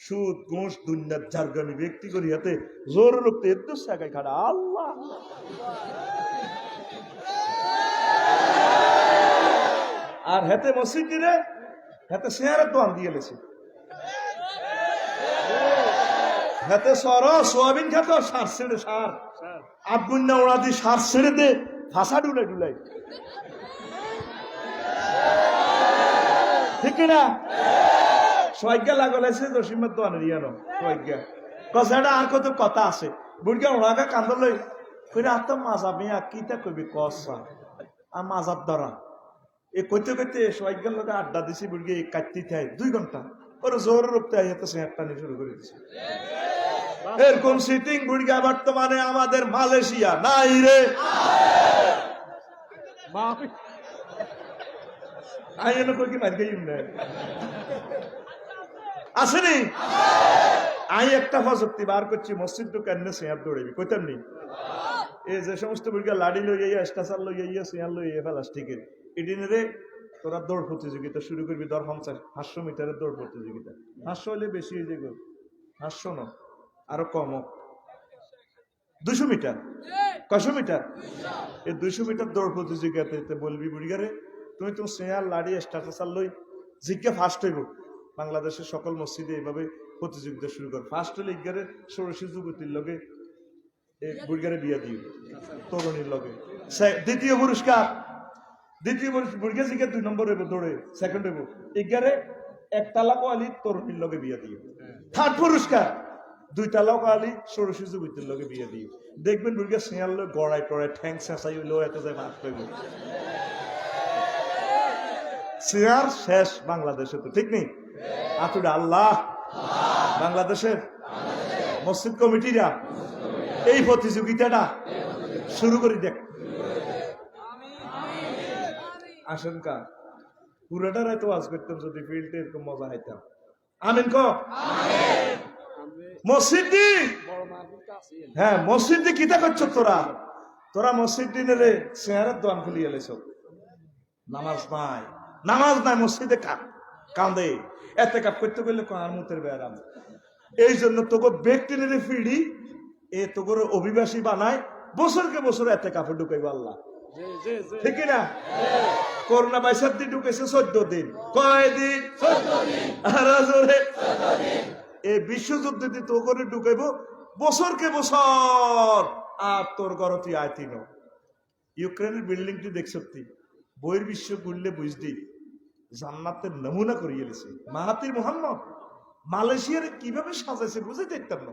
সুদ ঘুষ দুনিয়ার জারগামি ব্যক্তি করি হাতে জোর লোক তো এত সাকাই খাড়া। আল্লাহ আর হেতে মসজিদ রে হেতে শেয়ারের দোয়ান দিয়ে লেছে, হাতে সর সোয়াবিন খাত সার ছেড়ে সার আবগুন্না ওড়া দিয়ে সার ছেড়ে দে ফাঁসা ডুলাই ডুলাই, ঠিক না? সৈজ্ঞা লাগলাইছে জসিমের দোয়ানের ইয়ানো সৈজ্ঞা কষাটা আর কত কথা আছে। বুড়িয়া ওড়াকে কান্দল কইরা আত মাজা মেয়া কিতা কইবি কসা আর মাজার ধরা এ কইতে কইতে সৈজ্ঞার লোকে আড্ডা দিছি। বুড়িয়া কাটতে থাই 2 ঘন্টা ওরা জোর রূপতে আইতে সেটা নিয়ে শুরু করে দিছে। এরকম সিটিং বুড়িয়া বর্তমানে আমাদের মালয়েশিয়া নাই রে, আসেনি। আমি একটা প্রযুক্তি বার করছি, মসজিদ তো কেন সিয়ার দৌড়াবি কইতাম নি। এই যে সমস্ত বুড়িয়া লাড়ি লইয়া স্টাচার লইয়া সিয়ার লইয়া প্লাস্টিকের এদিনে রে তোরা দৌড় প্রতিযোগিতা শুরু করবি। 500 মিটারের দৌড় প্রতিযোগিতা, 500 হলে বেশি হয়ে যাবে, 500 না আরো কম, 200 মিটার, 100 মিটার, এই 200 মিটার দৌড় প্রতিযোগিতাতে বলবি বুড়িগারে তুমি তো শেয়ার লাড়ি স্টাচার লই জিজ্ঞা ফার্স্ট হইব। বাংলাদেশের সকল মসজিদে এইভাবে প্রতিযোগিতা শুরু কর। ফার্স্ট হলে ইগারে ষোড়শী যুবতীর লগে বুড়িগারে বিয়া দিও, তরুণীর লগে। দ্বিতীয় পুরস্কার বুড়িগা জিজ্ঞা 2 নম্বর হইব দৌড়ে, সেকেন্ড হইব ইগারে 1 তালাক আলী তরুণীর লগে বিয়া দিও। থার্ড পুরস্কার 2 তালাক আলী ষোড়শী যুবতীর লগে বিয়া দিও। দেখবেন বুড়িগা শেয়ার লই গড়াই টড়াই ঠ্যাং শেষাই হইলেও এত যায় ভাত পাইব। শেয়ার শেষ বাংলাদেশে, তো ঠিক নেই? আতুডা আল্লাহ বাংলাদেশের মসজিদ কমিটিরা এই প্রতিযোগিতাটা শুরু করে দেখ। আশঙ্কা পুরাটার এত আজ করতাম যদি ফিল্ডে এরকম মজা হাইতাম। আমিন ক মসজিদ, হ্যাঁ মসজিদ কিতা করছো তোরা? তোরা মসজিদ দিনে রে চেয়ারের দোয়ান খুলি এলেছ, নামাজ নাই, নামাজ নাই, মসজিদে কান্দে। এতে কাপ করতে গেলে কার মুতের বেড়াম। এই জন্য তোকে ব্যক্তি নিয়ে ফিরি এ তোর অভিবাসী বানায়, বছরকে বছর এতে কাপে ঢুকাইব আল্লাহ, ঠিক না? করোনা 22 দিন ঢুকেছে 14 দিন, কয়দিন? 14 দিন। আর এই বিশ্বযুদ্ধ দিয়ে তো করে ঢুকাইব বছরকে বছর। আর তোর ঘর তুই আয়তিন ইউক্রেনের বিল্ডিংটি দেখছ তুই, বইয়ের বিশ্ব ঘুরলে বুঝলি জান্নাতের নমুনা করিয়ে গেছে। মাহাতির মোহাম্মদ মালয়েশিয়ার কিভাবে সাজাইছে বুঝে দেখতাম না।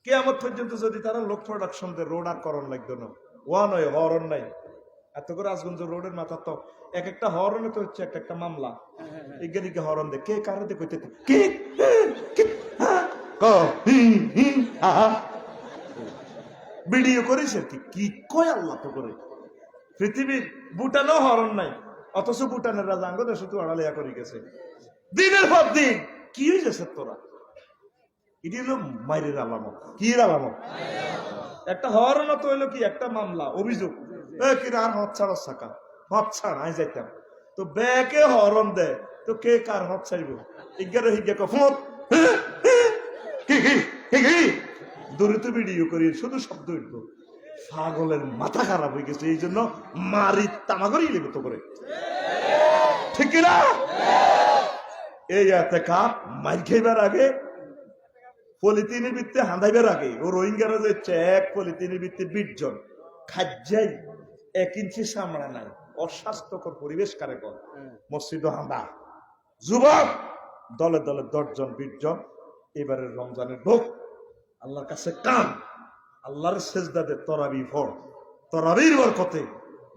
কিয়ামত পর্যন্ত যদি তারা লোক প্রোডাকশন দেয়, রোড আর করণ লাগতো না, ওয়ান হয় হরণ নাই। এত করে রাজগঞ্জ রোডের মাথা তো এক একটা হরণে তো হচ্ছে একটা মামলা। এগিয়ে হরণ দে কে কারে দে কইতে কে ভিডিও করেছে কি কয় আল্লাহ তো করে। পৃথিবীর ভুটানও হরণ নাই, অথচ ভুটানের রাজা আঙ্গ দেশে তো আড়ালিয়া করে গেছে দিনের পর দিন। কি হয়েছে তোরা? এটি হলো মায়ের আলামত। কি আলামত? একটা হওয়ার না তো হইলো কি একটা মামলা অভিযোগ কিনা আর হত ছাড়া থাকা হত ছাড় আই যাইতাম তো ব্যাকে হরন দেয় তো কে কার হত ছাড়ব ইজ্ঞার হিজ্ঞা কফত দূরে ভিডিও করি শুধু শব্দ উঠবো। পাগলের মাথা খারাপ হয়ে গেছে, এই জন্য মারি তামাগরি লেগত করে, ঠিক কিনা? এই এতেকাপ মার খাইবার আগে পলিথিনের ভিত্তি হাঁদাইবার আগে ও রোহিঙ্গারা যে চেক পলিথিনের ভিত্তি 20 জন খাজ্জাই 1 ইঞ্চি চামড়া নাই, অস্বাস্থ্যকর পরিবেশ কারে কর মসজিদ হাঁদা যুবক দলে দলে 10 জন 20 জন এবারের রমজানের ঢোক আল্লাহর কাছে কাম আল্লাহর সেজদাতে তরাবি ফড় তরাবির বরকতে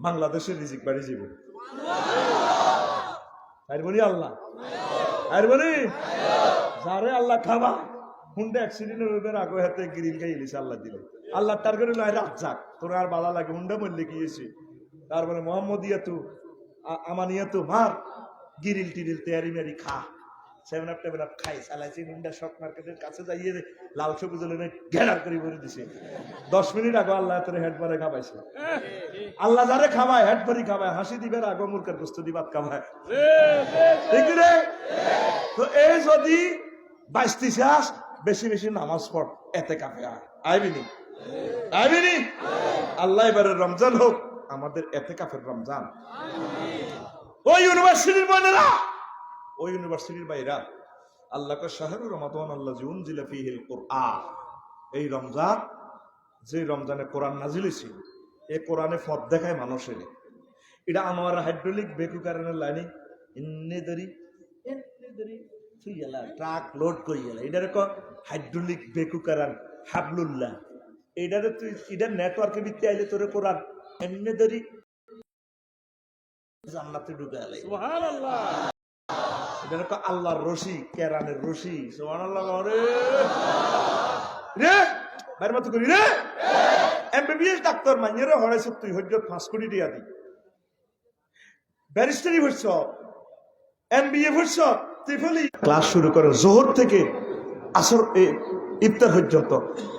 বাংলাদেশের রিজিক বাড়ি যাব। আর বলি আল্লাহ আর বলি যারে আল্লাহ খাবা হুন্ডা অ্যাক্সিডেন্ট হইবার আগে হাতে গ্রিল খাই ইলিশ আল্লাহ দিলে আল্লাহ টার করে নয় রাত যাক তোর আর বালা লাগে হুন্ডা মরলে গিয়েছি তারপরে মোহাম্মদ ইয়াতু আমানিয়াতু মার গিরিল টিরিল তেয়ারি মেরি খা 7 আপ খাই চালাইছি হুন্ডা শক মার্কেটের কাছে যাইয়ে লাল সবুজ ঘেরার করে ভরে দিছে 10 মিনিট আগে আল্লাহ তোর হেড ভরে খাবাইছে। আল্লাহ যারে খাবায় হেড ভরি খাবায় হাসি দিবের আগে মুরকার গোস্ত দিবাত খাবায়, ঠিক রে? তো এই যদি বাইশটি শেষ বেশি বেশি নামাজ পড় এতে কাপে আইবিনি আইবিনি আল্লাহ এবারে রমজান হোক আমাদের এতে কাপের রমজান। ওই ইউনিভার্সিটির বোনেরা ওই ইউনিভার্সিটির বাইরা আল্লাহকে শাহরুর রমাদান আল্লাহ উনজিলা ফীহিল কুরআন, এই রমজান যে রমজানে কোরআন নাজিল হয়েছে এই কোরআনে পথ দেখায় মানুষের। এটা আমার হাইড্রোলিক বেকু কারণের লাইনে এনে ধরি ট্রাক লোড করি গেল এটার হাইড্রোলিক বেকু কারণ হাবলুল্লাহ এটারে তুই এটার নেটওয়ার্কের ভিত্তি আইলে তোরে কোরআন এনে ধরি জান্নাতে ঢুকে গেল। সুবহানাল্লাহ। এটার আল্লাহর রশি কেরানের রশি। সুবহানাল্লাহ রে রে বাইরে মত করি রে এমবিবিএস ডাক্তার মাইনেরে হড়াইছ তুই হইজ 5 কোটি টাকা দি ব্যারিস্টারি হইছ এমবিএ হইছ ত্রিফলি ক্লাস শুরু করে জোহর থেকে আসর ইফতার পর্যন্ত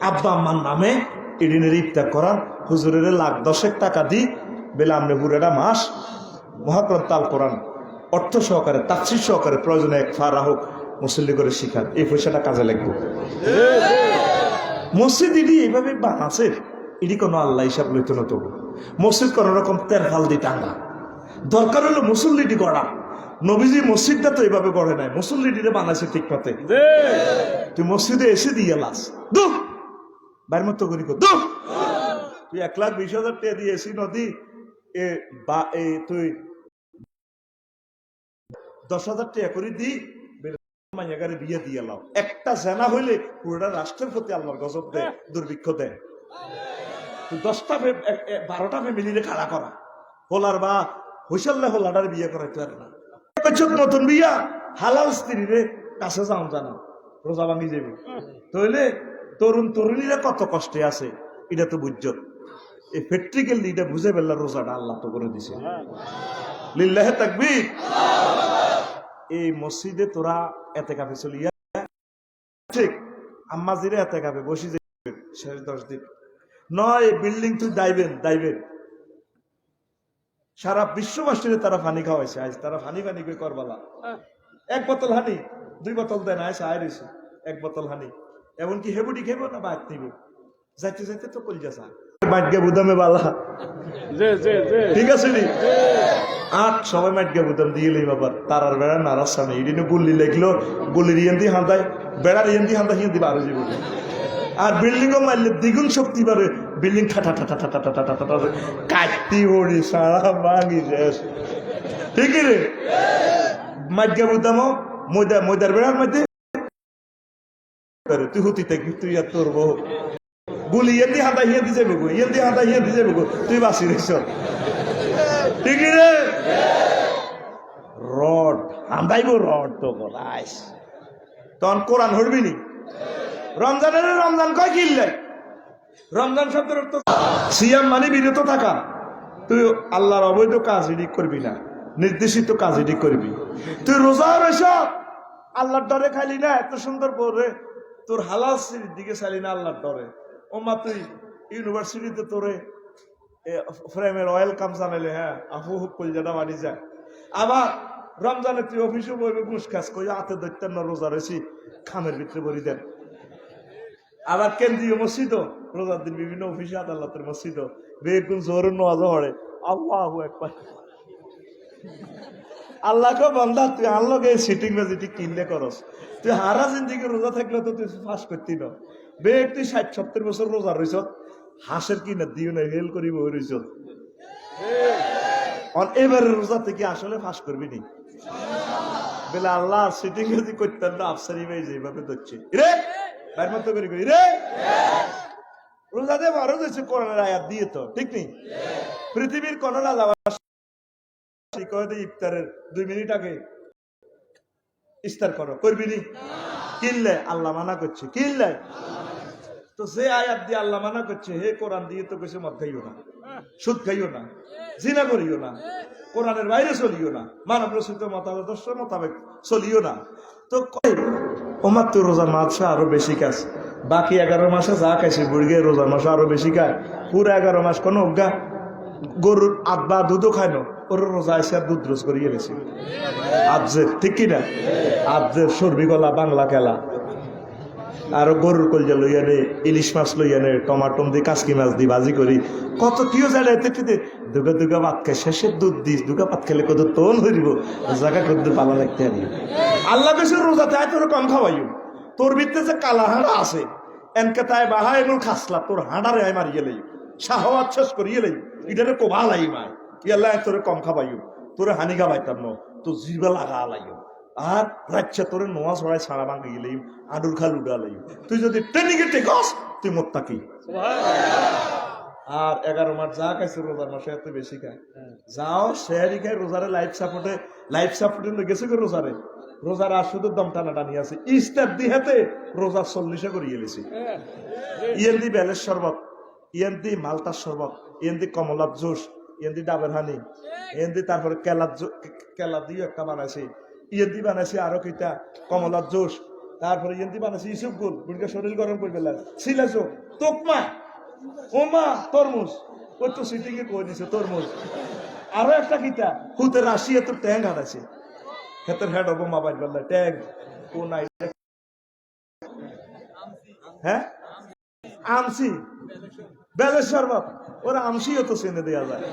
আব্বা আম্মার নামে ইডিনের ইফতার করার হুজুরের লাখ 10 টাকা দি বেলা আমনে পুরাটা মাস মহাগ্রন্থ আল কোরআন অর্থ সহকারে তাফসীর সহকারে প্রয়োজনে এক ফারা হোক মুসল্লি করে শিখান, এই পয়সাটা কাজে লাগবে। মসজিদ ইডি এইভাবে বানাছে ইডি কোনো আল্লাহ হিসাব লইতো না, তবু মসজিদ কোন রকম তেরফাল দি টাঙ্গা দরকার হলো মুসল্লিটি গড়া। নবীজি মসজিদটা তো এইভাবে গড়ে নাই, মুসল্লিটিরে বানাইছে ঠিক মতে। তুই মসজিদে এসে দিয়ে লাস দু বাইর মতো করি দু তুই 1,20,000 টাকা দিয়ে এসি নদী তুই 10,000 টাকা করে দি মাইয়াগারে বিয়ে দিয়ে লাও। একটা জেনা হইলে পুরোটা রাষ্ট্রের প্রতি আল্লাহর গজব দেয়, দুর্ভিক্ষ দেয়। তুই 10টা 12টা ফ্যামিলিরে খাড়া করা হোলার বা হইসাল্লা হোলাটার বিয়ে করাইতে পারে না। নতুন বিয়া হালাল স্ত্রীরে কাছে যাও জানা রোজা ভাঙি যাবে তাইলে তরুণ তরুণীরা কত কষ্টে আছে এটা তো বুঝছ। এই প্র্যাকটিক্যালি এটা বুঝে ফেললা রোজাটা আল্লাহ তো করে দিছে। লিল্লাহে তাকবীর। এই মসজিদে তোরা এতে কাপে চলিয়া ঠিক আম্মা জিরে এতে কাপে বসি যাবে শেষ 10 দিন নয় বিল্ডিং তুই দাইবেন সারা বিশ্ববাসীরে তারা পানি খাওয়াইছে। আজ তারা পানি করে করবালা 1 বোতল হানি 2 বোতল দেন আয় আয় রয়েছে 1 বোতল হানি এমনকি হেবুটি খেব না বাদ নিব যাইতে যাইতে তো কলজা চা মাটগা বুদামে বালা ঠিক আছে নি আট সবাই মাটগা বুদাম দিয়ে লই বাবার তারার বেড়া নারাজ সামনে ইডিনে গুল্লি লেগলো গুল্লির ইয়েন্দি হাঁদায় বেড়ার ইয়েন্দি হাঁদা হিয়েন্দি বারো জীবন আর বিল্ডিং ও মারলে দ্বিগুণ শক্তি বাড়ে বিল্ডিং ঠাটা ঠাটা ঠাটা ঠাটা ঠাটা ঠাটা কাটতি ওড়ি সারা ভাঙি শেষ ঠিক রে মাটগা বুদামো ময়দার বেড়ার মধ্যে তুই হুতি থাকবি তুই আর তোর বউ গুলি ইয়েন্দি হাঁদা হিয়েন্দি যাবে গো ইয়েন্দি হাঁদা হিয়েন্দি যাবে গো তুই বাঁচি রেছ ঠিক রে রড হাঁদাইব রড তো বলাইস তখন কোরআন হরবি নি রমজানের রমজান কয় কিনলাই রমজান শব্দের অর্থ সিয়াম মানে বিরত থাকা। তুই আল্লাহর অবৈধ কাজ এডিক করবি না, নির্দেশিত কাজ এটি করবি। তুই রোজা রয়েছ, আল্লাহর ডরে খাইলি না, এত সুন্দর পরে তোর হালাল দিকে চাইলি না আল্লাহর ডরে। ও মা তুই ইউনিভার্সিটিতে তোরে ফ্রেমের অয়েল কাম জানাইলে, হ্যাঁ আফু হুক কলজাটা মারি যায়। আবার রমজানে তুই অফিসে বলবে ঘুষ খাস কই হাতে ধরতেন না, রোজা রয়েছি খামের ভিতরে ভরি দেন। আবার কেন্দ্রীয় মসজিদ রোজার দিন বিভিন্ন অফিসে আদালতের মসজিদ বেগুন জোর নওয়াজ পড়ে, আল্লাহু আকবার। আল্লাহকে বন্দা তুই আল্লাহকে সিটিং বাজিটি কিনলে করস, তুই হারা জিন্দিগি রোজা থাকলে তো তুই ফাঁস করতি না। বেগ তুই 60-70 বছর রোজা রইছ, হাঁসের কিনা দিও না হেল করিব রইছ। এবারে রোজা থেকে আসলে ফাঁস করবি নি বেলা আল্লাহ সিটিং বাজি করতেন না, আফসারি ভাই যেভাবে ধরছে রে বাইর মতো করি করি রে। রোজা দিয়ে বড় হয়েছে কোরআনের আয়াত দিয়ে, তো ঠিক নেই? পৃথিবীর কোন রাজা ইফতারের 2 মিনিট আগে ইফতার করো, করবি নি? কিনলে আল্লাহ মানা করছে, কিনলে তো যে আয়াত দিয়ে আল্লাহ মানা করছে, হে কোরআন দিয়ে তো কিছু মদ খাইও না, সুদ খাইও না, জিনা করিও না, কোরআনের বাইরে চলিও না, মানব রচিত মতাদর্শ মোতাবেক চলিও না। তো ওমার তো রোজার মাসে আরো বেশি কাজ, বাকি 11 মাসে যা খাইছে বুড়িয়ে রোজার মাসে আরো বেশি খায়। পুরো 11 মাস কোনো অজ্ঞা গরুর আব্বা দুধও খায় না, ওর রোজা এসে আর দুধ রোজ করিয়ে গেছে। আবজের ঠিক কিনা? আবজের সর্বি গলা বাংলা খেলা, আর গরুর কলজা লইয়া নে, ইলিশ মাছ লইয়া নে, টমাটম দিয়ে কাসকি মাছ দিয়ে ভাজি করি, কত কিও জানে দুগা দুগা ভাত খাই, শেষের দুধ দিস, দুগা ভাত খেলে কত তোল হইব, জায়গা করতে পালা লাগতে আনি। আল্লাহ কেছে রোজাতে আয় তোর কম খাওয়াইও, তোর ভিতরে যে কালা হাঁড়া আছে এনকে তাই বাহা এমন খাসলা তোর হাঁড়ারে আয় মারিয়ে লাই, শাহওয়াত শেষ করিয়ে লাই, এটারে কোভা লাই মায় ইয়াল্লাহ তোরে কম খাওয়াইও, তোরে হানি খাওয়াইতাম ন, তো জিবা লাগা আলাইও। আর রাজ্যে তোরে নোয়া ছড়াই ছাড়া ভাঙে গেলেই আডুর খাল উডা লাই। তুই যদি ট্রেনিংয়ে টেকস তুই মোত্তাকি। আর 11 মাস যা খাইছে রোজার মাসে এত বেশি খায়, যাও শেয়ারি খায় রোজারে লাইফ সাপোর্টে লেগেছে গো রোজারে। রোজার আর শুধু দম টানা টানি আছে, ইস্টার দিহাতে রোজার 40 করে গেলেছি। ইয়েন্দি বেলের শরবত, ইয়েন্দি মালটার শরবত, ইয়েন্দি কমলার জুস, ইয়েন্দি ডাবের হানি, ইয়েন্দি তারপরে কেলা দিয়ে একটা বানাইছে, ইয়েন্দি বানাইছে আরো কিটা কমলার জুস, তারপরে ইয়েন্দি বানাইছে ইসুপ গুল, বুড়িকে শরীর গরম করে পেলাম, সিলাজো তোকমা ওমা তরমুজ, ওই তো সিটিকে কই দিছে তরমুজ, আরো একটা কিটা হুতে রাশিয়া তো ট্যাং হারাইছে, হেতের হেড হবো মা বাইর বললে ট্যাং কোন নাই, হ্যাঁ আমসি বেলের শরবত, ওরা আমসিও তো চেনে দেওয়া যায়,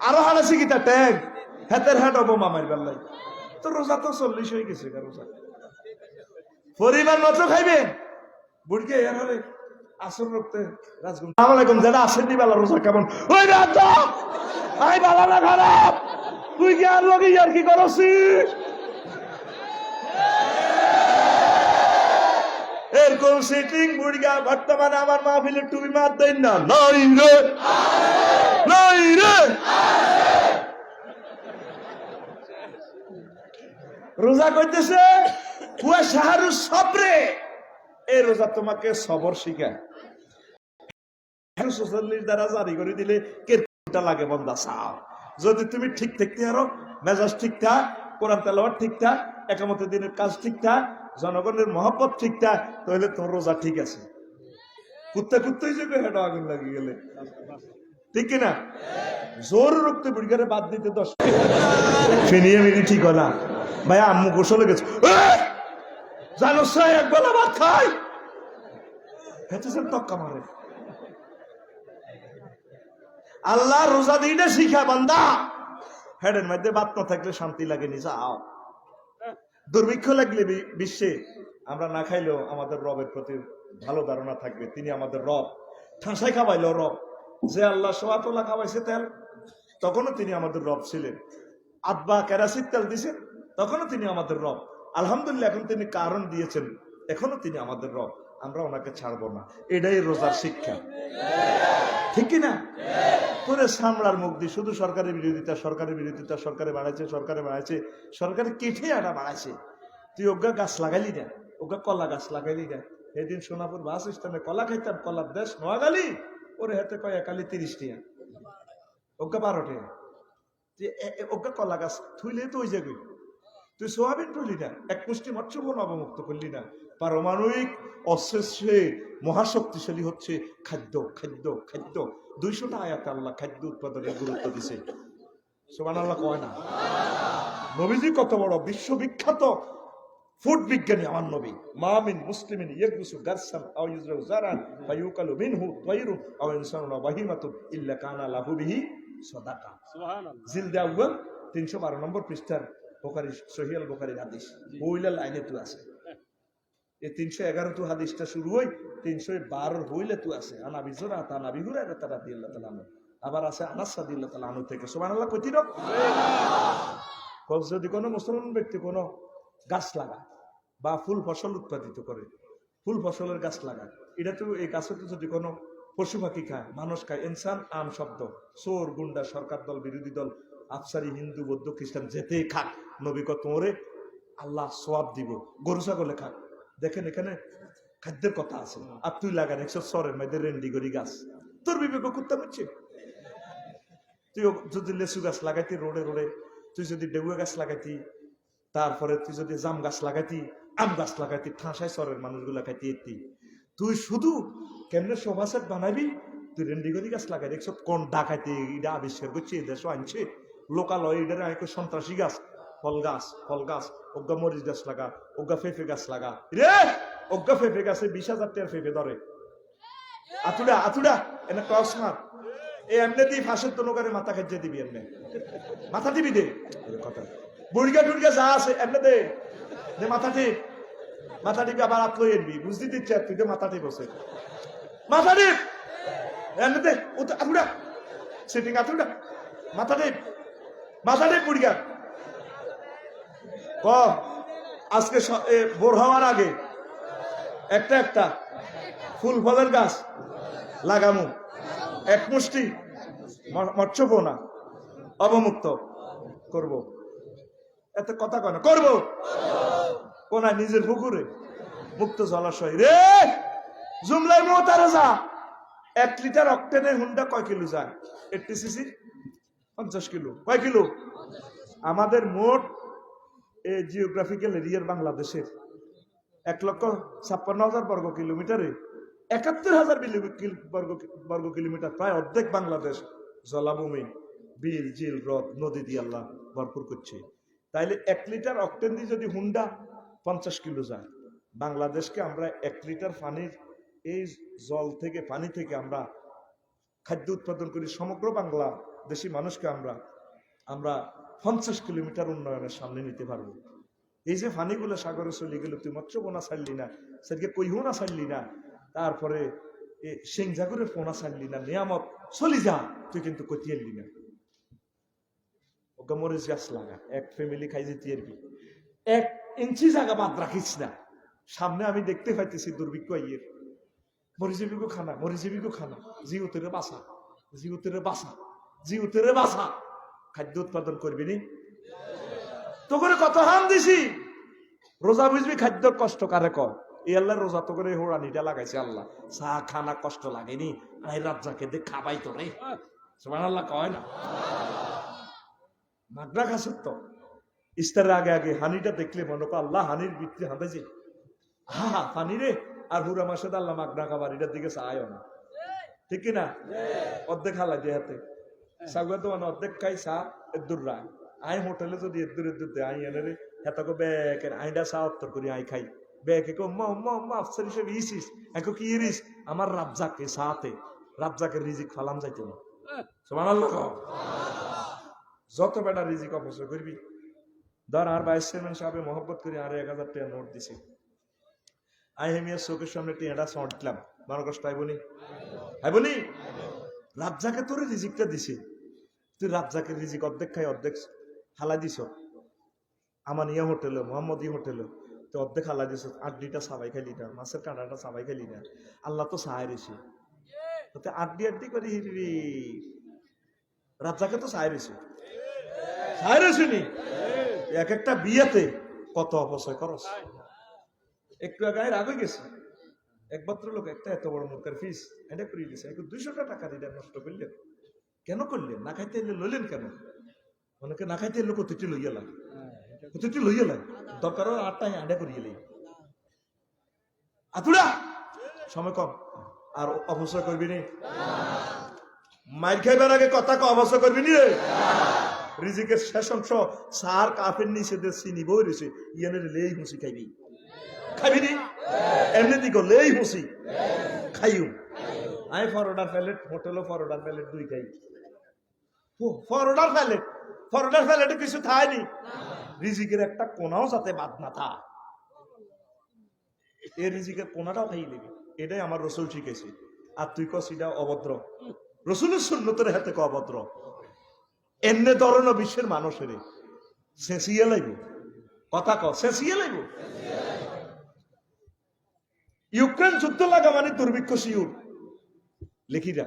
আরো হারাইছে কিটা ট্যাং হেতের হেড হবো মামার বেল্লাই। তো রোজা তো 40 হয়ে গেছে, রোজা পরিবার মাত্র খাইবে বুড়কে এর হলে আসর রক্তে রাজগুন। আসসালামু আলাইকুম, যারা আসেননি বেলা রোজা কেমন? ওই রাজা আই বালা না খারাপ, তুই কি আর লগে ইয়ার কি করছিস? এরকম সিটিং বুড়িয়া বর্তমানে আমার মাহফিলে টুপি মার দেন না, নাই রে নাই রে। রোজা করতেছে হুয়া শাহরু সবরে, এই রোজা তোমাকে সবর শিখায়। 146 দ্বারা জারি করে দিলে কেটা লাগে বন্দা চাও, যদি তুমি ঠিক থাকতে পারো, মেজাজ ঠিক থাক, কোরআন তেলাওয়াত ঠিক থাক, একামতের দিনের কাজ ঠিক থাক, জনগণের মহব্বত ঠিক থাক, তাহলে তোর রোজা ঠিক আছে। কুত্তা কুত্তাই যে হেঁটো আগুন লাগিয়ে গেলে ঠিক কিনা? জোর রক্তে বুড়িগারে বাদ দিতে 10 ফেনিয়ে মিনি ঠিক হয় না। ভাই আম্মু গোসলে গেছে, জানো এক বেলা ভাত খাই হেঁটেছেন তক্কা মারে। আল্লাহ রোজা দিনে শিখা বান্দা, হেডের মধ্যে বাত না থাকলে শান্তি লাগে নি, যাও দুর্ভিক্ষ লাগলে বিশ্বে আমরা না খাইলেও আমাদের রবের প্রতি ভালো ধারণা থাকবে, তিনি আমাদের রব। ঠাঁসাই খাওয়াইলো রব, যে আল্লাহ সোয়াতলা খাওয়াইছে তেল, তখনও তিনি আমাদের রব ছিলেন। আব্বা কেরাসির তেল দিছেন, তখনও তিনি আমাদের রব। আলহামদুলিল্লাহ এখন তিনি কারণ দিয়েছেন, এখনো তিনি আমাদের রব, আমরা ওনাকে ছাড়বো না। এটাই রোজার শিক্ষা, ঠিক কিনা? তোরে সামলার মুখ দিয়ে শুধু সরকারের বিরোধিতা, সরকারের বিরোধিতা, সরকারে বাড়াইছে, সরকারে বাড়াইছে, সরকারে কেটে আটা বাড়াইছে। তুই ওগা গাছ লাগাইলি না, ওগা কলা গাছ লাগাইলি না। সেদিন সোনাপুর বাস স্ট্যান্ডে কলা খাইতাম, কলার দেশ নোয়াগালি, ওরে হাতে কয় একালি 30 টিয়া, ওগা 12 টিয়া। যে ওকে কলা গাছ থুইলে তো ওই জায়গায় তুই সোয়াবিন তুলি না, এক মুষ্টি মৎস্যবন অবমুক্ত করলি না। পারমাণবিক অস্ত্রে মহাশক্তিশালী হচ্ছে খাদ্য, খাদ্য, খাদ্য। 200টা আয়াতে আল্লাহ খাদ্য উৎপাদনের গুরুত্ব দিছে। সুবহানাল্লাহ কয় না? নবীজি কত বড় বিশ্ববিখ্যাত ফুড বিজ্ঞানী আমার নবী। মামিন মুসলিমিন ইয়াগসু গারসান আও ইউজরাউ জারান ফায়ুকালু মিনহু তায়রুন আও ইনসানুন ওয়াহিমাতুন ইল্লা কানা লাহু বিহি সাদাকা। সুবহানাল্লাহ। জিলদে আউয়াল 312 নম্বর পৃষ্ঠার বুখারী, সহিহ আল বুখারীর হাদিস। ওইলা লাইনে তো আছে। এই 311 তো হাদিসটা শুরু হয়, 312 হইলে তো আছে। আনা বিজরা তা নবী হুরায়রা রাদিয়াল্লাহু তাআলা আনহু। আবার আছে আনাস রাদিয়াল্লাহু তাআলা আনহু থেকে। সুবহানাল্লাহ কইতির? যদি কোনো মুসলমান ব্যক্তি কোনো গাছ লাগায় বা ফুল ফসল উৎপাদিত করে, ফুল ফসলের গাছ লাগায়, এটা তো এই গাছে তো যদি কোনো পশু পাখি খায়, মানুষ খায়, ইনসান আম শব্দ, চোর গুন্ডা সরকার দল বিরোধী দল আফসারি হিন্দু বৌদ্ধ খ্রিস্টান যেতেই খাক, নবী কত তোরে আল্লাহ সোয়াব দিব। গরু ছাগলে খাক। দেখেন এখানে খাদ্যের কথা আছে। আর তুই লাগান 100 সরের মধ্যে রেন্ডি করি গাছ, তোর বিবেক করতে পারছে? তুই যদি লেচু গাছ লাগাইতি রোডে রোডে, তুই যদি ডেউয়া গাছ লাগাইতি, তারপরে তুই যদি জাম গাছ লাগাইতি, আম গাছ লাগাইতি, ঠাঁসায় সরের মানুষগুলা খাইতে এতি, তুই শুধু কেমনে শোভা সেট বানাবি? তুই রেন্ডিগরি গাছ লাগাই দেখছ কোন ডাকাইতে এটা আবিষ্কার করছে, দেশ আনছে লোকালয়, এটা আইকো সন্ত্রাসী গাছ, ফল গাছ, ফল গাছ, অজ্ঞা মরিচ গাছ লাগা, অজ্ঞা ফেফে গাছ লাগা। রে অজ্ঞা ফেফে গাছে 20,000 টাকার ফেফে ধরে। আতুডা আতুডা এনে টস মার, এই এমনি দিয়ে ফাঁসের তনুকারে মাথা খাইতে দিবি, এমনি মাথা দিবি দে কথা। বুড়িগা টুড়িগা যা আছে এমনি দে, মাথা টিপ, মাথা টিপে আবার হাত লই এনবি, বুঝতে দিচ্ছে আর তুই মাথা টিপ বসে, মাথা টিপ এমনি দে, ও তো আতুডা সিটিং আতুডা, মাথা টিপ, মাথা টিপ বুড়িগা। ক আজকে ভোর হওয়ার আগে একটা একটা ফুল ফলের গাছ লাগামু, এক মুষ্টি মৎস্যপোনা অবমুক্ত করব। এত কথা কয় না, করবো কোনায় নিজের পুকুরে মুক্ত জলাশয়। রে জুমলাই মোতারে যা, 1 লিটার অক্টেনের হুন্ডা কয় কিলো যায়? 80 সিসি 50 কিলো। কয় কিলো? আমাদের মোট এই জিওগ্রাফিক্যাল এরিয়ার বাংলাদেশের 1,56,000 বর্গ কিলোমিটারে 71,000 বর্গ কিলোমিটার, প্রায় অর্ধেক বাংলাদেশ জলাভূমি, বিল জিল হ্রদ নদী দিয়ে আল্লাহ ভরপুর করছে। তাইলে 1 লিটার অক্টেন দিয়ে যদি হুন্ডা 50 কিলো যায়, বাংলাদেশকে আমরা 1 লিটার পানির এই জল থেকে, পানি থেকে আমরা খাদ্য উৎপাদন করি। সমগ্র বাংলাদেশী মানুষকে আমরা 50 কিলোমিটার উন্নয়নের সামনে নিতে পারবো। এই যে পানিগুলো সাগরে চলে গেল, তুই মৎস্যপোনা ছাড়লি না, সেদিকে কইহোনা ছাড়লি না, তারপরে সিংজাগরের পোনা ছাড়লি না, নিয়ামত চলি যা, তুই কিন্তু কতিয়েলি না। ওকে মরিচ গাছ লাগা, এক ফ্যামিলি খাই যেতে পারবি, 1 ইঞ্চি জায়গা বাদ রাখিস না। সামনে আমি দেখতে পাইতেছি দুর্ভিক্ষ আইয়ের, মরিজীবিকো খানা, মরিজীবিকো খানা, জিউতেরে বাসা, জিউতেরে বাসা, জিউতেরে বাসা, খাদ্য উৎপাদন করবি নি? তো করে কত হাম দিছি। রোজা বুঝবি খাদ্যর কষ্ট কারে কয়? এই আল্লাহ রোজা তো করে হোড়ানিটা লাগাইছে আল্লাহ, চা খানা কষ্ট লাগেনি, আই রাজ্জাকে দে খাবাই তো রে, সুবহানাল্লাহ কয় না? মাগরা খাসত তো ইস্তারের আগে আগে হানিটা দেখলে মনে কর আল্লাহ হানির ভিত্তি হাঁটাইছে, হা হানি রে, আর হুরা মাসে আল্লাহ মাগরা খাবার এটার দিকে চায়ও না, ঠিক কিনা? অর্ধেক হালাই দিয়ে হাতে সাগুয়া তো মানে অর্ধেক খাই চা এদুর রায়, আই হোটেলে যদি এদুর দে আই এনে রে হেতাকে বেকের আইডা চা উত্তর করি আই খাই, বেকে কো আফসার হিসেবে ইসিস এখন কি ইরিস আমার রাজ্জাকে সাথে, রাজ্জাকের রিজিক ফালাম যাইতো না। সুবহানাল্লাহ। যত বেটা রিজিক অপচয় করবি। ধর আর ভাইস চেয়ারম্যান সাহেব মহব্বত করে আর 1,000 টাকা নোট দিছে, আই হেমিয়ার চোখের সামনে টিয়াটা চট দিলাম, মনে কষ্ট আইবনি? আইবনি? রাজ্জাকে তোর রিজিকটা দিছে, তুই রাজ্জাকের রিজিক অর্ধেক খাই অর্ধেক হালা দিছ। আমার ইয়া হোটেলে, মোহাম্মদ হোটেলে তো অর্ধেক হালা দিছ, আড্ডিটা সাবাই খাইলি না, মাছের কাঁটাটা সাবাই খাইলি না, আল্লাহ তো সাহায় রেছে, আড্ডি করে হিরি রাজ্জাকে তো সাহায় রেছে, সাহায় রেছে নি? এক একটা বিয়েতে কত অপচয় করস। একটু আগে রাগ হয়ে গেছে, একমাত্র লোক একটা এত বড় মুরকার ফিস এটা করে দিয়েছে, 200 টাকা দিলেন, নষ্ট করলেন কেন? করলেন না খাইতে লইলেন কেন? অনেকে না খাইতে এলো কতটি লইয়া লাগে, কতটি লইয়া লাগে, দরকার আটটা আডা করিয়ে লাই আতুরা সময় কম আর অবসর করবি নি, মাইর খাইবার আগে কথা অবসর করবি নি রে। রিজিকের শেষ অংশ সার কাফের নিচে দিয়ে চিনি বই রয়েছে, ইয়ানে লেই হুঁসি খাইবি, খাইবি নি এমনি দিক লেই হুঁসি খাইও। আই ফরওয়ার্ডার প্যালেট হোটেলও ফরওয়ার্ডার প্যালেট দুই খাই, ফরওয়ার্ডার প্যালেটে কিছু থায়নি, রিজিকের একটা কোনাও যাতে বাদ না থা, এই রিজিকের কোনাটাও খাই নিবি, এটাই আমার রসুল শিখেছে। আর তুই কস এটা অভদ্র, রসুলের সুন্নতের হাতে ক অভদ্র, এমনি ধরন বিশ্বের মানুষের শেষিয়ে লাগব, কথা ক শেষিয়ে লাগব। ইউক্রেন যুদ্ধ লাগা মানে দুর্ভিক্ষ শিউর লিখিরা,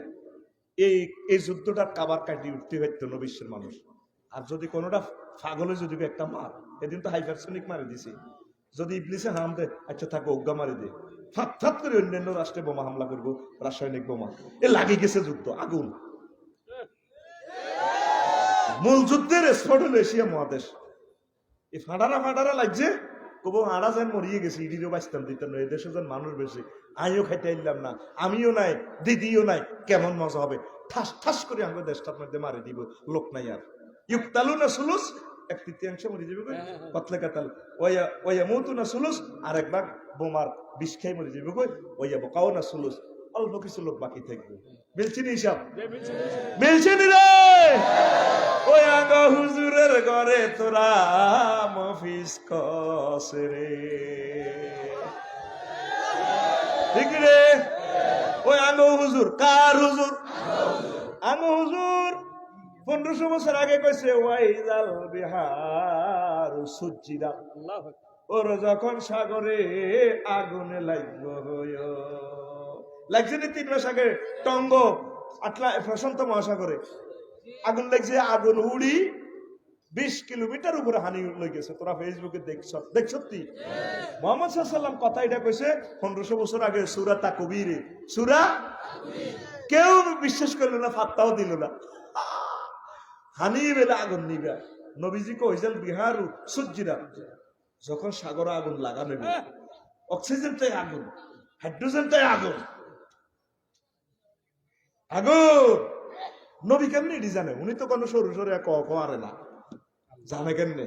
এই যুদ্ধটার কাবার কাটিয়ে উঠতে হইতো না বিশ্বের মানুষ। আর যদি কোনোটা পাগলে যদি একটা মার, এদিন তো হাইপারসোনিক মারে দিছে, যদি ইবলিসে হাম দে আচ্ছা থাকে অজ্ঞা মারি দে, ফাট করে অন্যান্য রাষ্ট্রে বোমা হামলা করবো, রাসায়নিক বোমা, এ লাগে গেছে যুদ্ধ আগুন। মূল যুদ্ধের স্পট হলো এশিয়া মহাদেশ, এই ফাটারা লাগছে, কব আড়া যেন মরিয়ে গেছে, ইডিও বাঁচতাম দিতাম না, এদেশে যেন মানুষ বেশি, আমিও খাইতে আইলাম না, আমিও নাই দিদিও নাই, কেমন মজা হবে, ঠাস ঠাস করে আমাকে দেশটার মধ্যে মারি দিব, লোক নাই আর। ইউক্তালু না সুলুস, এক তৃতীয়াংশ মরে যাবে কতলে কাতাল, ওয়া মুতু না সুলুস, আর একবার বোমার বিষ খাই মরে যাবে কই, ওয়া বকাও না সুলুস, অল্প কিছু লোক বাকি থাকবে। মিলছে নি হিসাব, মিলছে নি রে। ওই আগ হুজুরের ঘরে তোরা মফিস কস রে, ঠিক রে। ওই আগ হুজুর কার হুজুর? আগ হুজুর 1500 বছর আগে কইছে ওয়াইজাল বিহার সুজ্জিরা, ওর যখন সাগরে আগুনে লাগছে নি 3 মাস আগে টঙ্গ প্রশান্ত মহাসাগরে আগুন লাগছে, আগুন উড়ি 20 কিলোমিটার উপরে হানি লই গেছে, তোরা ফেসবুকে দেখছ তুই। মোহাম্মদ সাল্লাল্লাহু আলাইহি ওয়াসাল্লাম কথা এটা কইছে 1500 বছর আগে, সূরা তাকবীরে, সূরা কেউ বিশ্বাস করলো না, ফাত্তাও দিল না, হানি বেলা আগুন নিবে। নবীজি কইছেন বিহারু সুজ্জিরা, যখন সাগরে আগুন লাগানো অক্সিজেনটাই আগুন, হাইড্রোজেনটাই আগুন, আগুন। নবী কেমনি এটি জানে? উনি তো কোনো সরু সরে আরে না, জানে কেমনে?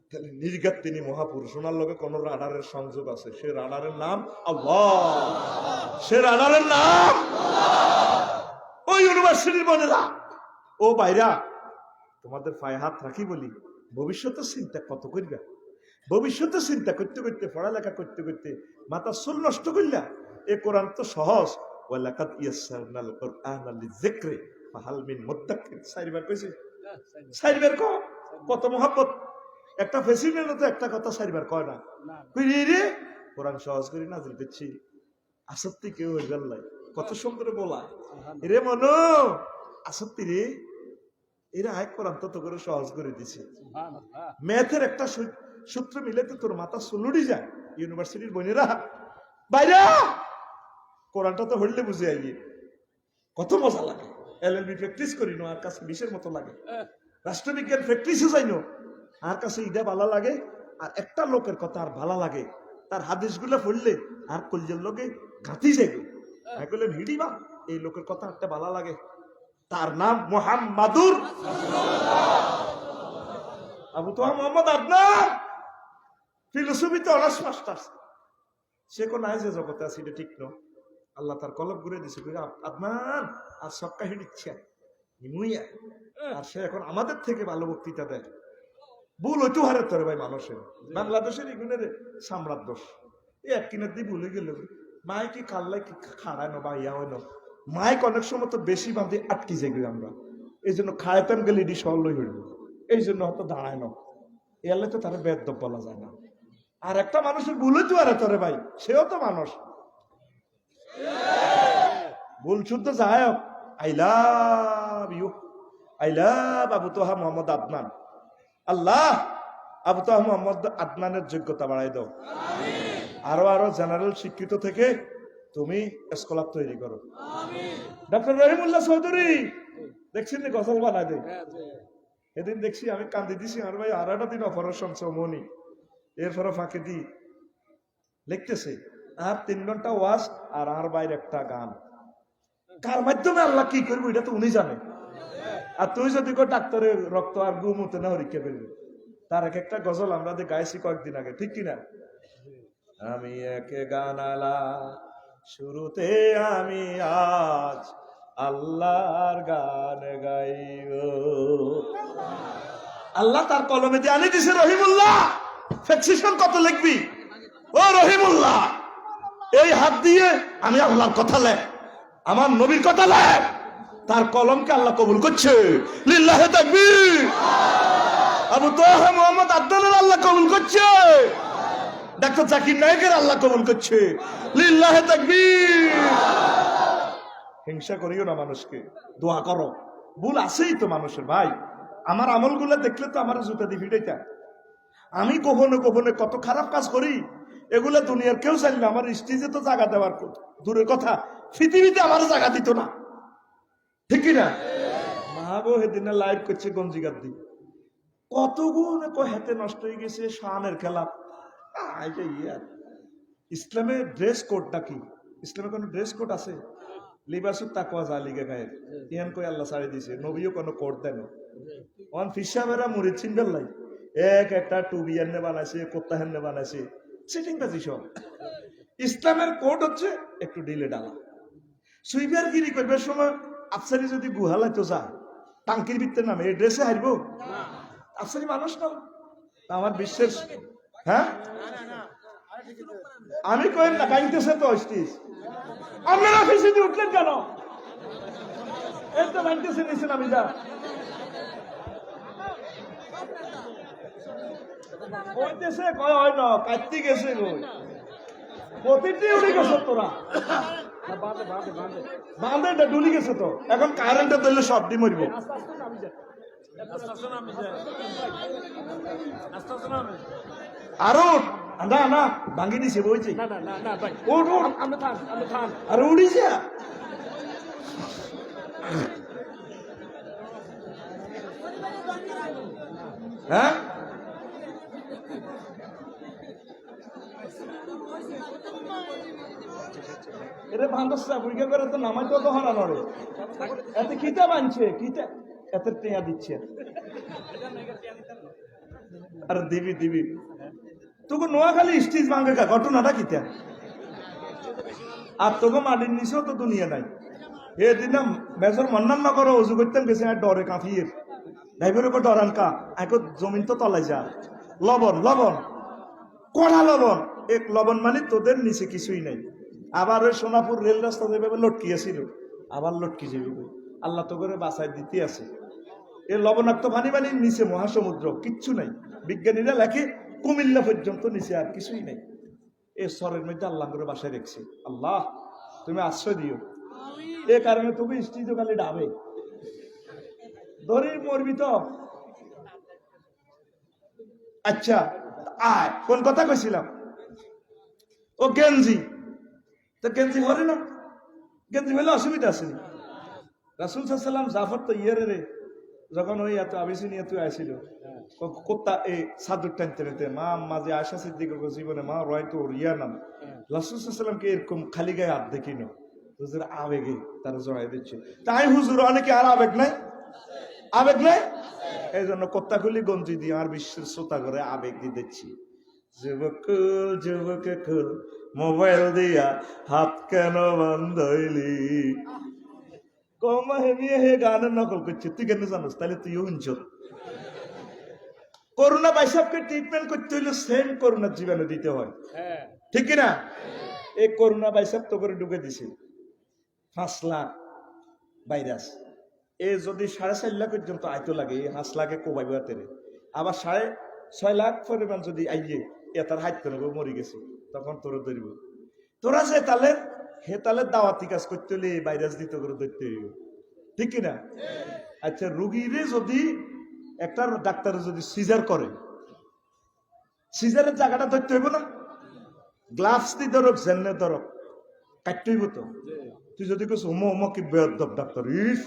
তাহলে নির্ঘাত তিনি মহাপুরুষ, ওনার লগে কোন রাডারের সংযোগ আছে, সে রাডারের নাম আল্লাহ, সে রাডারের নাম। ওই ইউনিভার্সিটির বোনেরা ও বাইরা, তোমাদের পায়ে হাত রাখি বলি, ভবিষ্যতে চিন্তা কত করবা, ভবিষ্যতে চিন্তা করতে করতে, পড়ালেখা করতে করতে মাথা চুল নষ্ট করলা। এ কোরআন তো সহজ, ওয়ালাকাদ ইয়াসসারনাল কুরআনা লিযিকরি ফাহাল মিন মুদ্দাক্কির, 4 বার কইছে, 4 বার কত মহব্বত। একটা প্রেসিডেন্ট তো একটা কথা 4 বার কয় না, কই রে কোরআন সহজ করে নাজিল করছি, আসত্তি কেউ হয়ে গেল, কত সুন্দর বলা রে মনো, আসত্তি রে, এরা আয় কোরআন তত করে সহজ করে দিছে। ম্যাথের একটা সূত্র মিলে তো তোর মাথা সুলুড়ি যায়। ইউনিভার্সিটির বোনেরা বাইরা, কোরআনটা তো হইলে বুঝে আইয়ে কত মজা লাগে। এলএলবি প্র্যাকটিস করি না, আর কাছে বিষের মতো লাগে। রাষ্ট্রবিজ্ঞান প্র্যাকটিসে যাই না, আর কাছে ইটা ভালো লাগে। আর একটা লোকের কথা আর ভালো লাগে, তার হাদিসগুলো পড়লে আর কলজের লোকে গাঁথি যাবে। আমি বললাম হিডিবা, এই লোকের কথা একটা ভালো লাগে, তার নাম মুহাম্মাদুর আবু তোহা মোহাম্মদ আদনান, ফিলোসফিতে অনার্স মাস্টার্স। সে কোন নাই যে জগতে আছে, এটা ঠিক নয়। আল্লাহ তার কলব ঘুরে দিছে, আদনান আর সবকা হিডিচ্ছে নিমুইয়া। আর সে এখন আমাদের থেকে ভালো বক্তৃতা দেয়। ভুল হইতে হারে তোরে ভাই মানুষের, বাংলাদেশের এগুনের সাম্রাজ্য দোষ। এই এক কিনার দিয়ে ভুলে গেল, মায় কি কাল্লাই কি খাড়ায় না বা ইয়া হয় না, মাইক অনেক সময় তো বেশি বাঁধে আটকি যাই আমরা, এই জন্য খায়তাম গেলে এটি সরলই হইল, এই জন্য হয়তো দাঁড়ায় না, এলে তো তারা বেদ বলা যায় না। আর একটা মানুষের ভুল হইতে পারে তোরে ভাই, সেও তো মানুষ, ভুল শুদ্ধ যায়। I love you, I love Abu Toha Mohammad Adnan. Allah Abu Toha Mohammad আদনানের যোগ্যতা বাড়াই দাও, আরো আরো জেনারেল শিক্ষিত থেকে তুমি স্কলার তৈরি করো। ডক্টর রহিমুল্লাহ চৌধুরী দেখছেন গজল বানাই দে, এদিন দেখছি আমি কান্দি দিছি, আর ভাই আর একটা দিন অপারেশন মনি, এরপরে ফাঁকে দি লিখতেছে আর 3 ঘন্টা ওয়াজ আর বাইরে একটা গান। কার মাধ্যমে আল্লাহ কি করবো এটা তো উনি জানে। আর তুই যদি কো ডাক্তারের রক্ত আর গুমুতে না পরীক্ষা করবি, তার এক একটা গজল আমরা গাইছি কয়েকদিন আগে, ঠিক কিনা? আমি এক গান আলা শুরুতে আমি আজ আল্লাহর গান গাইব। আল্লাহ তার কলমে দিয়ে আনি দিছে রহিমুল্লাহ, ফেক্সিশন কত লিখবি ও রহিমুল্লাহ, এই হাত দিয়ে আমি আল্লাহর কথা লেখ, আমার নবীর কথা লেখ। তার কলমকে আল্লাহ কবুল করছে, লিল্লাহে তাকবীর। আবু তাহা মোহাম্মদ আদনানের আল্লাহ কবুল করছে, ডাক্তার জাকির নায়েকের আল্লাহ কবুল করছে, লিল্লাহে তাকবীর। হিংসা করিও না মানুষকে, দোয়া করো। ভুল আছেই তো মানুষের ভাই, আমার আমলগুলো দেখলে তো আমার জুতা দিয়ে ফিটাইতা। আমি কখনো কখনো কত খারাপ কাজ করি, এগুলা দুনিয়ার কেউ জানি না। আমার স্টেজে তো জায়গা দেওয়ার দূরের কথা, পৃথিবীতে আমার জায়গা দিত না, ঠিক কিনা? মাহবো সেদিনে লাইভ করছে গঞ্জিগার দি, কত গুণ হাতে নষ্ট হয়ে গেছে, শানের খেলা। ইসলামের ড্রেস কোডটা কি? ইসলামের কোন ড্রেস কোড আছে? লিবাসুত তাকওয়া জালিকা গায়ের ইহান কই আল্লাহ ছাড়ি দিছে, নবীও কোনো কোড দেন। অন ফিসাবেরা মুরিদ চিনবেন লাই, এক একটা টুবি এনে বানাইছে, কোত্তা হেনে বানাইছে, সিটিং বাজি সব। ইসলামের কোড হচ্ছে একটু ডিলে ডালা। সুইপার গিরি করবার সময় আফসারি যদি গুহালাইতো যায়, টাঙ্কির ভিতরে নামে, এই ড্রেসে হারব? আফসারি মানুষ না আমার বিশ্বের। হ্যাঁ আমি কই না, বাইতেছে তো স্টিজ। আপনারা অফিসে দিয়ে উঠলেন কেন? এই তো বাইতেছে নিছেন, আমি যা কইতেছে কয় হয় না, কাটতে গেছে গো, প্রতিটি উড়ে গেছে তোরা, বাঁধে ডুলি গেছে তো, এখন কারেন্টে দিলে সব ডি মরিব। আরো না না ভাঙ্গি দিছে বইছে, আর উড়িছে। হ্যাঁ এটা ভান্ডসা বুঝে করে তো নামাই তো হারানো রে, এতে কিতা বানছে, কিতা এত টেয়া দিচ্ছে। আর দিবি দিবি তোকে নোয়াখালী স্টেজ ভাঙে কা ঘটনাটা কিতা? আর তোকে মাটির নিচেও তো দুনিয়া নাই। এদিন মেজর মন্নান না করো উজু করতেন গেছে ডরে কাঁপিয়ে, ড্রাইভারের উপর ডরান কা এখন জমিন তো তলাই যা। লবণ লবণ কড়া লবণ, এক লবণ মানে তোদের নিচে কিছুই নাই। আবার ওই সোনাপুর রেল রাস্তা যেভাবে লটকিয়েছিল, আবার লটকি যাবে। আল্লাহ তো করে বাঁচাই দিতে আছে। এই লবণাক্ত পানি মানে নিচে মহাসমুদ্র, কিচ্ছু নাই। বিজ্ঞানীরা লেখে কুমিল্লা পর্যন্ত নিচে আর কিছুই নাই। এই স্তরের মধ্যে আল্লাহ করে বাসায় রেখেছে। আল্লাহ তুমি আশ্রয় দিও, এ কারণে তুমি স্ত্রী খালি ডাবে ধরি মরবি তো। আচ্ছা আয়, কোন কথা কইছিলাম? ও গেঞ্জি, তো গেঞ্জি ভরে না, গেঞ্জি হলে অসুবিধা আছে। রাসূল সাল্লাল্লাহু আলাইহি ওয়াসাল্লাম জাফর তো ইয়েরে যখন ওই এত আবিসিনিয়া তুই আসিল, কোত্তা এই সাদুর টানতে টানতে মা মাঝে আয়সা সিদ্দিকের জীবনে মা রয় তো রিয়া নাম রাসূল সাল্লাল্লাহু আলাইহি ওয়াসাল্লামকে এরকম খালি গায়ে হাত দেখি না, হুজুর আবেগে তারা জড়াই দিচ্ছে। তাই হুজুর অনেকে আর আবেগ নাই, আবেগ নাই, এই জন্য কোত্তা খুলি গঞ্জি দিয়ে আর বিশ্বের শ্রোতা করে আবেগ দিয়ে দিচ্ছি। যুবকুল যুবকুল মোবাইল দিয়া হাত কেন বান্ধইলি, কমা হেমিয়ে হে গানের নকল করছে, তুই কেন জানোস? তাহলে তুইও শুনছ। করোনা ভাইসাবকে ট্রিটমেন্ট করতে হইলে সেম করোনার জীবাণু দিতে হয়, ঠিক কিনা? এই করোনা ভাইসাব তো করে ঢুকে দিছে 5 লাখ ভাইরাস। এ যদি 4.5 লাখ পর্যন্ত আইতো লাগে, এই 5 লাখে কোবাইব তেরে, আবার 6.5 লাখ পরিমাণ যদি আইয়ে এটার হাইত করে মরি গেছে, তখন তোরা ধরব। তোরা যে তাহলে হে তাহলে দাওয়াতি কাজ করতে হলে এই ভাইরাস দিতে করে ধরতে হইব, ঠিক কিনা? আচ্ছা রুগীরে যদি একটা ডাক্তারে যদি সিজার করে, সিজারের জায়গাটা ধরতে হইব না? গ্লাভস দিয়ে ধরক, জেনে ধরক, কাটতে হইব তো। তুই যদি কেছ কি বেদব ডাক্তার, ইস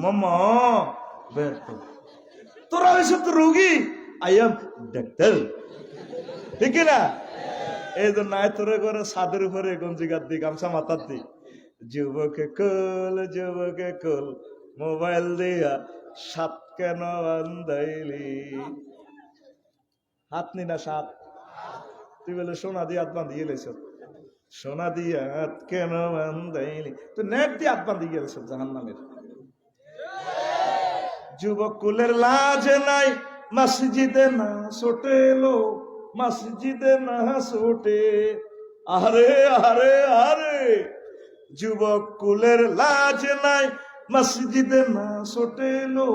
মামা বেদব, তোরা হয়েছে তো রোগী, আই এম ডাক্তার, ঠিক না? এই জন্য আয় তোরে করে ছাদের উপরে গঞ্জিগার দি, গামছা মাথার দি, যুবকে কুল মোবাইল দিয়া সাত কেন বান্ধাইলি। হাত নি না সাত, তুই বলে সোনা দিয়ে হাত বান্ধিয়ে লেছ, সোনা দিয়ে হাত কেন বান্ধাইলি, তো নেট দিয়ে হাত বান্ধিয়ে গেলেছ জাহান্নামের। যুবক কুলের লাজ নাই, মসজিদে না ছোটে লো, মসজিদে না ছোটে, আরে আরে আরে। যুবক কুলের লাজ নাই, মসজিদে না ছোটে লো,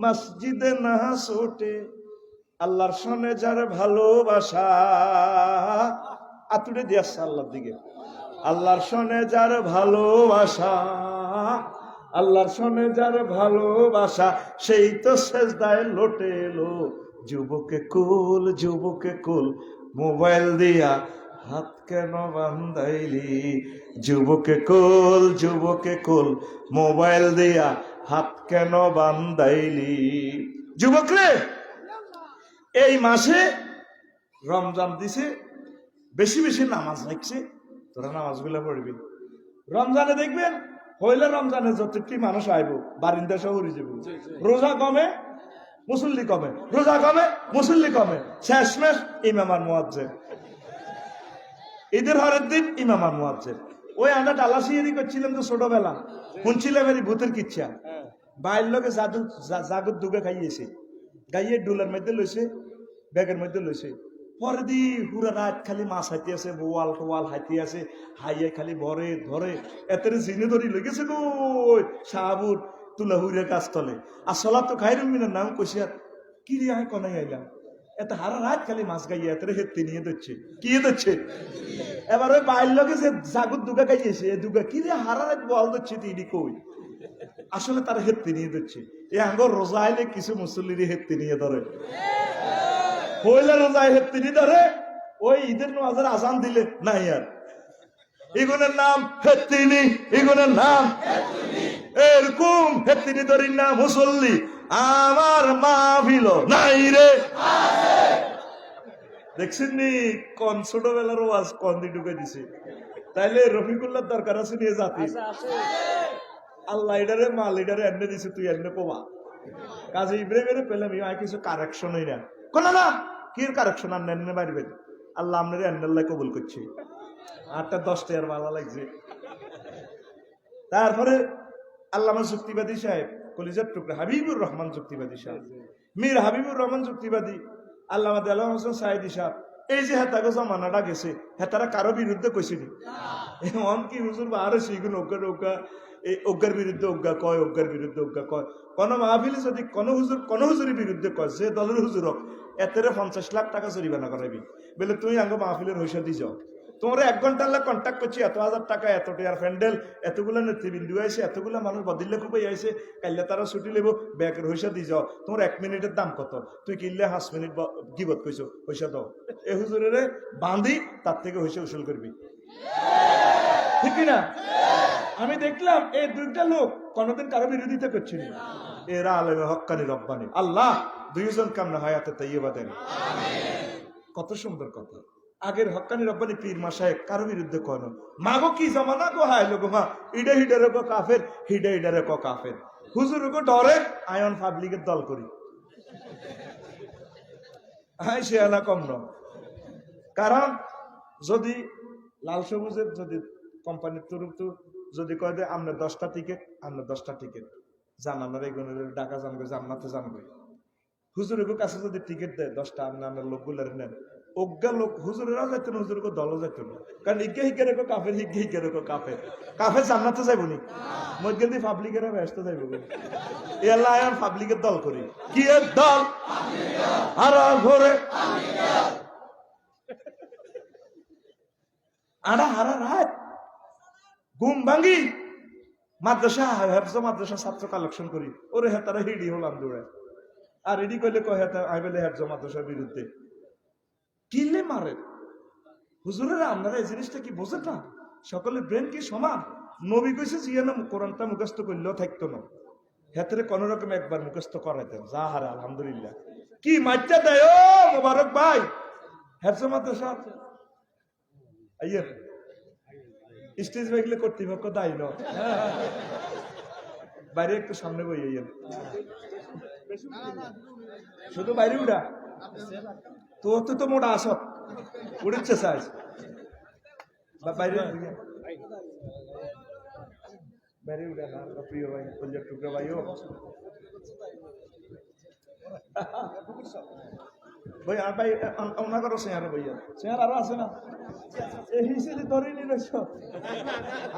মসজিদে না ছোটে। আল্লাহর সনে যার ভালোবাসা, আতুরে দিয়াছে আল্লাহর দিকে, আল্লাহর সনে যার ভালোবাসা, আল্লাহর সনে যার ভালোবাসা, সেই তো সেজদায় লোটে লো। যুবকে কুল মোবাইল দিয়া হাত কেন বান্ধাইলি, যুবকে কুল মোবাইল দিয়া হাত কেন বান্ধাইলি। যুবক রে, এই মাসে রমজান দিছে, বেশি বেশি নামাজ লাগছে, তোরা নামাজগুলো পড়বি। রমজানে দেখবেন হইলে রমজানে যতটি মানুষ আইব বারিন্দা সহ উড়ে যাব। রোজা কমে মুসল্লি কমে, রোজা কমে মুসল্লি কমে, শেষমেশ ইমাম আর মুয়াজ্জিন। ঈদের হরের দিন ইমাম আর মুয়াজ্জিন। ওই আমরা ডালাসিয়ারি করছিলাম তো ছোটবেলা, শুনছিলাম এর ভূতের কিচ্ছা। বাইর লোকে জাগুর দুগে খাইয়েছে, গাইয়ে ডুলার মধ্যে লইছে, ব্যাগের মধ্যে লইছে। পরে দি পুরা রাত খালি মাছ হাইতে আছে, বোয়াল টোয়াল হাইতে আছে, হাইয়ে খালি ভরে ধরে এতের জিনে ধরি লেগেছে গো শাহাবুর তুলা হুইরের কাজ তলে। আর সলা তো খাইরুম মিনার নাম কইছে, আর কি রে আয় কনাই আইলাম, এত হারা রাত খালি মাছ গাইয়ে এতের হেত্তি নিয়ে দিচ্ছে, কি দিচ্ছে। এবার ওই বাইর লোকে যে জাগুর দুগা গাইয়েছে, এ দুগা কি রে হারা রাত বল দিচ্ছে, তিনি কই আসলে তার হেত্তি নিয়ে দিচ্ছে। এ আঙ্গর রোজা আইলে কিছু মুসল্লির হেত্তি নিয়ে ধরে, হইলে রোজায় হেত্তিনি ধরে, ওই ঈদের নামাজের আজান দিলে নাই আর এগুনের নাম হেত্তিনি, এগুনের নাম এরকম হেত্তিনি ধরি না মুসল্লি আমার মাহফিল নাই রে। দেখছেন নি কোন ছোটবেলার ওয়াজ কোন দি ঢুকে দিছে। তাইলে রফিকুল্লাহ দরকার আছে নিয়ে জাতি, আল্লাহ এটারে মাল এটারে এনে দিছে, তুই এনে কোবা কাজে ইব্রাহিমের পেলাম আয় কিছু কারেকশন হই না কোন না, কি কারেকশন আর নেন বাড়বেন। আল্লাহ আপনার এন্ডাল্লাহ কবুল করছে, 8টা 10টা আর ভালো লাগছে। তারপরে আল্লামা যুক্তিবাদী সাহেব, কলিজার টুকরা হাবিবুর রহমান যুক্তিবাদী সাহেব, মীর হাবিবুর রহমান যুক্তিবাদী, আল্লামা দেলাম হোসেন সাইদি সাহেব, এই যে হেতাগো জমানাটা গেছে, হেতারা কারো বিরুদ্ধে কইছিনি এমন কি হুজুর বা আরো সেইগুলো ওকা এই অজ্ঞার বিরুদ্ধে অজ্ঞা কয়, অজ্ঞার বিরুদ্ধে অজ্ঞা কয়। কোন মাহফিলে যদি কোন হুজুরের বিরুদ্ধে কয়, সে দলের হুজুর হোক, এতেরে 50 লাখ টাকা জরিমানা করাবি, বলে তুই আঙ্গ মাহফিলের হইসা দি যাও, তোমরা 1 ঘন্টা কন্ট্যাক্ট করছি, এত হাজার টাকা, এত টাকার প্যান্ডেল, এতগুলো নেতৃবৃন্দ আইসে, এতগুলো মানুষ বদিল্লে খুবই আইসে, কাইলে তারা ছুটি লেব, ব্যাগের হইসা দি যাও, তোমার 1 মিনিটের দাম কত, তুই কিনলে 5 মিনিট গিবত কইছো, হইসা দাও। এ হুজুরের বাঁধি তার থেকে হইসা উসুল করবি, ঠিক না? আমি দেখলাম এই 2টা লোক কোনদিন কারো বিরোধিতা করছে না, এরা আলেমে হক্কানি রব্বানি। আল্লাহ 2 জন কামনা হায়াতে তাইয়্যিবা দেন। কত সুন্দর কথা। আগের হক্কানি রব্বানি পীর মাশায়েখ কারো বিরুদ্ধে কোন মাগো কি জামানা গো, হায় লোক মা ইডা হিডারে গো কাফের, হিডা হিডারে গো কাফের, হুজুর গো ডরে আয়ন পাবলিকের দল করি, হাই সে না কম ন। কারণ যদি লাল সবুজের যদি কোম্পানির তরফ যদি কয় দেয় আমরা 10টা টিকিট, আমরা 10টা টিকিট জানানোর এগুলোর ঢাকা জানবে, জান্নাতে জানবে, হুজুরের কাছে যদি টিকিট দেয় 10টা, আমরা লোকগুলার নেন, অজ্ঞা লোক হুজুরেরাও যাইতেন, হুজুরকে দলও যাইত না, কারণ ইজ্ঞে হিজ্ঞে রেখো কাফের, হিজ্ঞে হিজ্ঞে রেখো কাফের, কাফের জান্নাতে যাইব নি, মধ্যে দিয়ে পাবলিকেরা ব্যস্ত যাইব। এ আল্লাহ আয়ান পাবলিকের দল করি, কি এর দল হারা ঘরে আড়া হারা রাত ঘুম ভাঙ্গি মাদ্রাসা মাদ্রাসা ছাত্র কালেকশন করি, ওরে হেতারা হিডি হলাম দৌড়ে, আর রেডি করলে কয় হেতা আই বলে হেফজ মাদ্রাসার বিরুদ্ধে কিনলে মারে। হুজুরেরা আপনারা এই জিনিসটা কি বোঝেন না? সকলের ব্রেন কি সমান? নবী কইছে জিয়ানো কোরআনটা মুখস্থ করলেও থাকতো না, হেতরে কোন রকম একবার মুখস্থ করাই দেন যা হারে আলহামদুলিল্লাহ কি মাইটা দেয় ও মোবারক ভাই হেফজ মাদ্রাসা আইয়ের স্টেজ বাইকলে কর্তৃপক্ষ দায়ী ন বাইরে একটু সামনে বই আইয়েন শুধু বাইরে উড়া তোর তো মোটা আসত উড়েছে সাইজ বাইরে বাইরে উড়া না প্রিয় ভাই কলজার টুকরা ভাইও ভাই আর ভাই ওনারও চেয়ার ভাইয়া চেয়ার আরো আছে না এই হিসেবে ধরে নিয়ে রয়েছ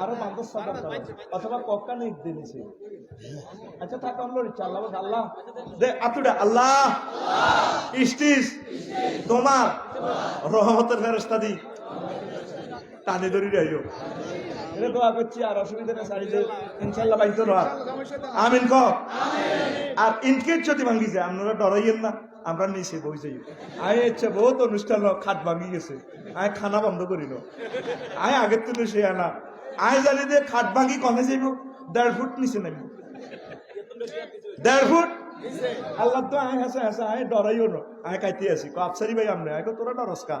আরো ৫-৭ অথবা কক্কা নেই দিয়েছে আচ্ছা থাকা হলো আল্লাহ আল্লাহ দে আতুডা আল্লাহ ইস্টিস তোমার রহমতের ফেরেশতা দি টানে ধরি রাইও এটা দোয়া করছি আর অসুবিধা নেই সারিতে ইনশাআল্লাহ বাইতো না আমিন ক আর ইনকেট যদি ভাঙ্গি যায় আপনারা ডরাইয়েন না আমরা নিচে বই যাই আয় ইচ্ছে বহুত অনুষ্ঠান খাট ভাঙি গেছে আয় খানা বন্ধ করিল আয় আগের তুলে সে আনা আয় জানি যে খাট ভাঙি কমে যাইব ১.৫ ফুট নিচে নামিব ১.৫ ফুট আল্লাহ তো আয় হাসে হাসে আয় ডরাইও না আয় কাইতে আসি আফসারি ভাই আমনে আয় তোরা ডরস কা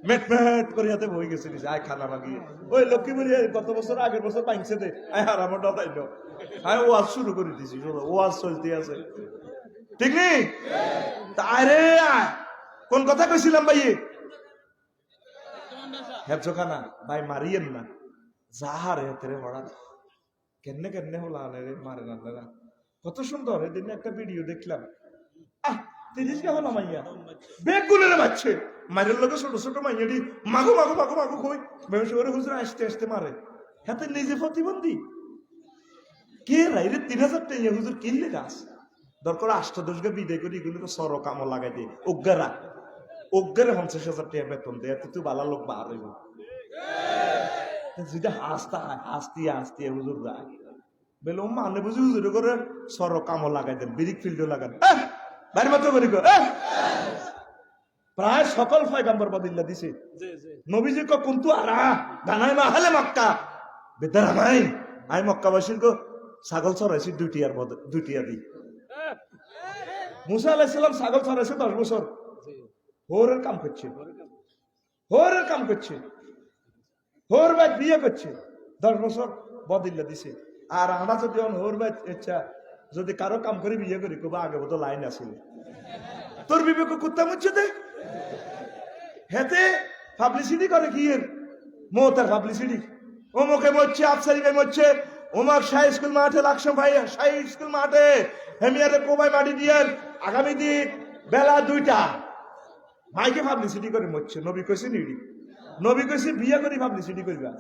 মেট মেট করে হাতে বই গেছে নিচে আয় খানা ভাঙিয়ে ওই লক্ষ্মীপুরি গত বছর আগের বছর পাইছে দে আয় হারামো ডরাইল আয় ওয়াজ শুরু করে দিছি ওয়াজ চলতে আছে ঠিক নেই আরে কোন কথা কইছিলাম ভাই হেফজখানা ভাই মারিয়েন না যাহারে হেতেরে হড়া কেনে কেনে হলা রে মারে না কত সুন্দর এদিন একটা ভিডিও দেখলাম ৩০ টা হলো মাইয়া বেগুনের বাচ্চে মায়ের লোকে ছোট ছোট মাইয়াটি মাগো মাগো মাগো মাগো কই বেশ করে হুজুর আসতে আসতে মারে হাতে নিজে প্রতিবন্ধী কে রাইরে ৩০০০ টাকা হুজুর কিনলে গাছ দরকার ৮-১০ গে বিদায় করে এগুলো সর কামো লাগাই দিয়ে অজ্ঞারা ৫০,০০০ টাকা বেতন দেয় এত তুই বালা লোক বার হইব যেটা হাসতে হুজুর রায় বেলে মানে বুঝি হুজুর করে সর কামো লাগাই দেন বিরিক ফিল্ডও লাগান বাড়ি মাত্র করি প্রায় সকল পয়গাম্বর বদিল্লা দিছে নবীজি কো কুন্তু আরা গানাই মা হালে মক্কা বেদারামাই আই মক্কাবাসীর কো ছাগল চড়াইছি ২টিয়া দি মুসা আলাইহিস সালাম ছাগল চড়াইছে ১০ বছর হোরের কাম করছে হোর ভাই বিয়ে করছে ১০ বছর বদিল্লা দিছে আর আমরা যদি হোর ভাই ইচ্ছা যদি কারো কাম করে বিয়ে করি কবা আগে বোধ লাইন আসিল তোর বিবেক কুত্তা মুচ্ছে দে হেতে পাবলিসিটি করে কি এর মৌতার পাবলিসিটি অমুকে মরছে আফসারি ভাই মরছে ওমর শাহ স্কুল মাঠে লাকসাম ভাই শাহ স্কুল মাঠে হেমিয়ারে কোবাই মাটি দিয়েন আগামী দিন বেলা ২টা মাইকে পাবলিসিটি করে মরছে নবী কইছে নিডি নবী কইছে বিয়ে করি পাবলিসিটি করবা